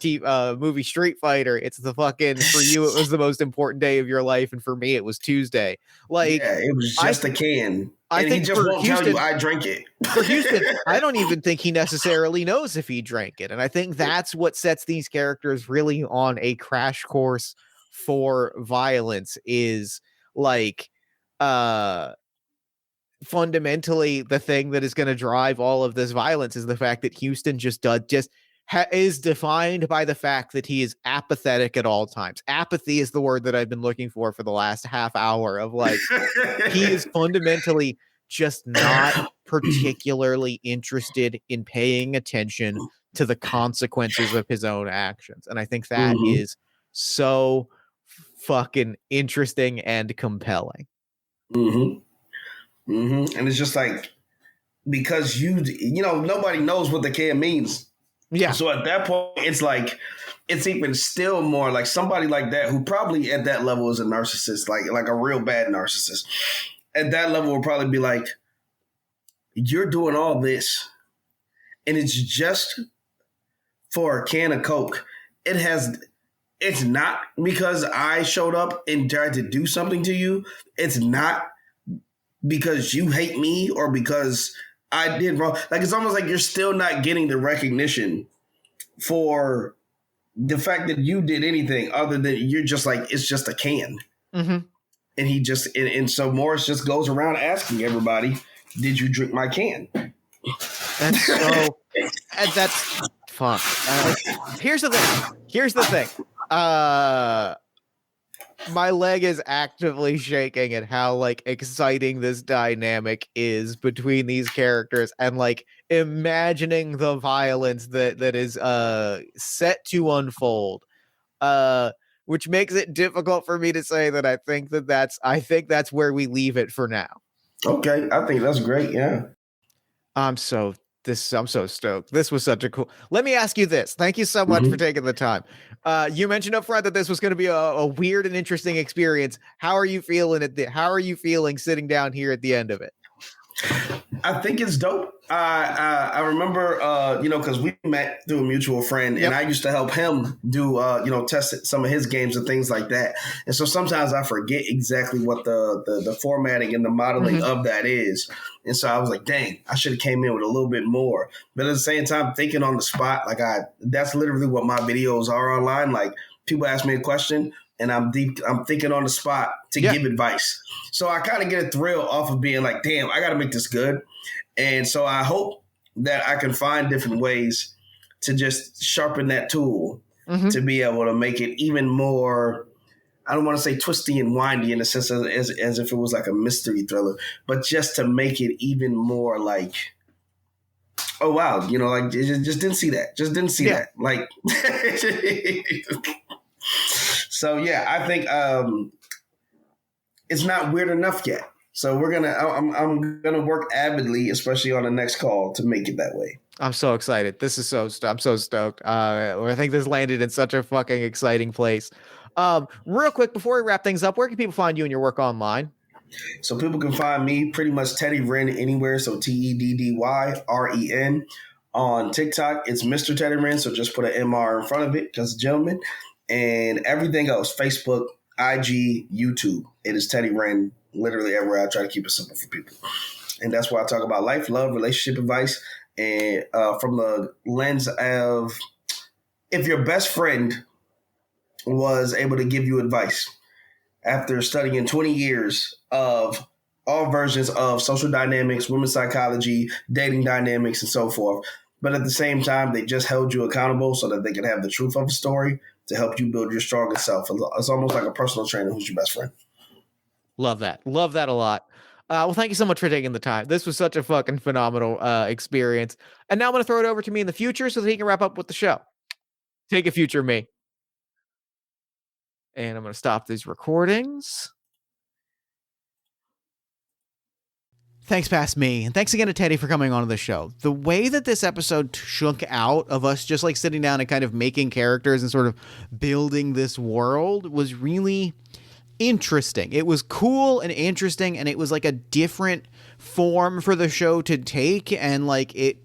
S3: movie Street Fighter. It's the fucking, for you it was the most important day of your life, and for me it was Tuesday. Like,
S2: yeah, it was just a can.
S3: I think
S2: he just won't
S3: Houston,
S2: tell you I drank it.
S3: For Houston, I don't even think he necessarily knows if he drank it. And I think that's what sets these characters really on a crash course for violence, is, like, fundamentally the thing that is going to drive all of this violence is the fact that Houston is defined by the fact that he is apathetic at all times. Apathy is the word that I've been looking for the last half hour of, like, he is fundamentally just not particularly interested in paying attention to the consequences of his own actions. And I think that is so fucking interesting and compelling.
S2: And it's just like, because nobody knows what the can means.
S3: Yeah.
S2: So at that point, it's like, it's even still more like somebody like that who probably at that level is a narcissist, like a real bad narcissist. At that level will probably be like, you're doing all this and it's just for a can of Coke. It's not because I showed up and tried to do something to you. It's not because you hate me or because I did wrong. Like, it's almost like you're still not getting the recognition for the fact that you did anything other than you're just like, it's just a can.
S3: Mm-hmm.
S2: And he just, and so Morris just goes around asking everybody, did you drink my can?
S3: That's so, and that's fuck. Here's the thing. My leg is actively shaking at how like exciting this dynamic is between these characters, and like imagining the violence that is set to unfold, which makes it difficult for me to say that I think that's where we leave it for now.
S2: Okay, I think that's great. Yeah,
S3: I'm so stoked. This was such a cool. Let me ask you this. Thank you so much for taking the time. You mentioned up front that this was going to be a weird and interesting experience. How are you feeling how are you feeling sitting down here at the end of it?
S2: I think it's dope. I remember, because we met through a mutual friend, and I used to help him do, test some of his games and things like that. And so sometimes I forget exactly what the formatting and the modeling of that is. And so I was like, dang, I should have came in with a little bit more. But at the same time, thinking on the spot, that's literally what my videos are online. Like, people ask me a question, and I'm thinking on the spot to give advice. So I kind of get a thrill off of being like, damn, I got to make this good. And so I hope that I can find different ways to just sharpen that tool to be able to make it even more, I don't want to say twisty and windy in the sense of, as if it was like a mystery thriller, but just to make it even more like, oh, wow, like just didn't see that. Just didn't see that. Like, so, yeah, I think it's not weird enough yet. So I'm gonna work avidly, especially on the next call, to make it that way.
S3: I'm so excited. I'm so stoked. I think this landed in such a fucking exciting place. Real quick, before we wrap things up, where can people find you and your work online?
S2: So people can find me pretty much Teddy Wren anywhere. So TEDDYREN. On TikTok, it's Mr. Teddy Wren. So just put an MR in front of it, just a gentleman. And everything else, Facebook, IG, YouTube, it is Teddy Wren. Literally everywhere. I try to keep it simple for people. And that's why I talk about life, love, relationship advice. And from the lens of, if your best friend was able to give you advice after studying 20 years of all versions of social dynamics, women's psychology, dating dynamics, and so forth, but at the same time, they just held you accountable so that they could have the truth of the story to help you build your strongest self. It's almost like a personal trainer who's your best friend.
S3: Love that. Love that a lot. Well, thank you so much for taking the time. This was such a fucking phenomenal experience. And now I'm going to throw it over to me in the future so that he can wrap up with the show. Take it, future me. And I'm going to stop these recordings.
S1: Thanks, past me. And thanks again to Teddy for coming on the show. The way that this episode shook out of us just like sitting down and kind of making characters and sort of building this world was really interesting. It was cool and interesting, and it was like a different form for the show to take, and like it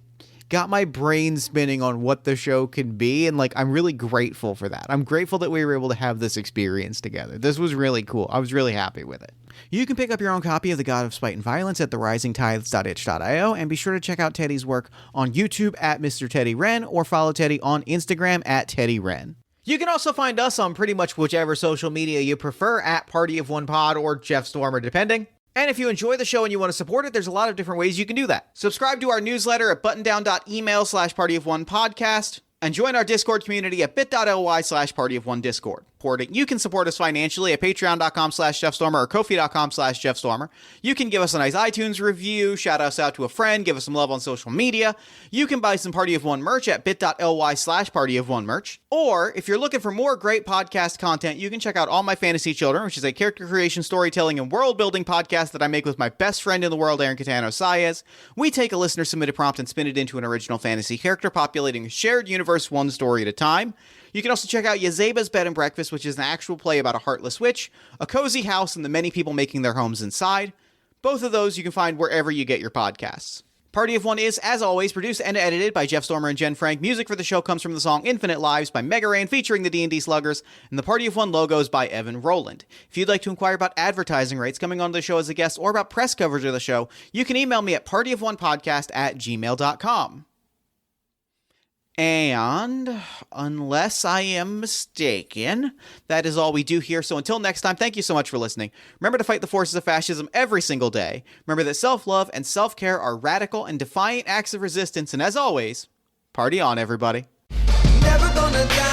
S1: got my brain spinning on what the show can be, and like I'm really grateful for that. I'm grateful that we were able to have this experience together. This was really cool. I was really happy with it. You can pick up your own copy of The God of Spite and Violence at therisingtides.itch.io, and be sure to check out Teddy's work on YouTube at Mr. Teddy Wren, or follow Teddy on Instagram at Teddy Wren. You can also find us on pretty much whichever social media you prefer at Party of One Pod or Jeff Stormer, depending. And if you enjoy the show and you want to support it, there's a lot of different ways you can do that. Subscribe to our newsletter at buttondown.email/partyofonepodcast, and join our Discord community at bit.ly/partyofonediscord. supporting. You can support us financially at patreon.com/JeffStormer or Ko-fi.com/JeffStormer. You can give us a nice iTunes review, shout us out to a friend, give us some love on social media. You can buy some Party of One merch at bit.ly/PartyOfOneMerch. Or if you're looking for more great podcast content, you can check out All My Fantasy Children, which is a character creation, storytelling, and world-building podcast that I make with my best friend in the world, Aaron Catano Saez. We take a listener-submitted prompt and spin it into an original fantasy character, populating a shared universe one story at a time. You can also check out Yazeba's Bed and Breakfast, which is an actual play about a heartless witch, a cozy house, and the many people making their homes inside. Both of those you can find wherever you get your podcasts. Party of One is, as always, produced and edited by Jeff Stormer and Jen Frank. Music for the show comes from the song Infinite Lives by Mega Ran featuring the D&D Sluggers, and the Party of One logo is by Evan Rowland. If you'd like to inquire about advertising rates, coming on the show as a guest, or about press coverage of the show, you can email me at partyofonepodcast@gmail.com. And unless I am mistaken, that is all we do here. So until next time, thank you so much for listening. Remember to fight the forces of fascism every single day. Remember that self-love and self-care are radical and defiant acts of resistance. And as always, party on, everybody.
S4: Never gonna die.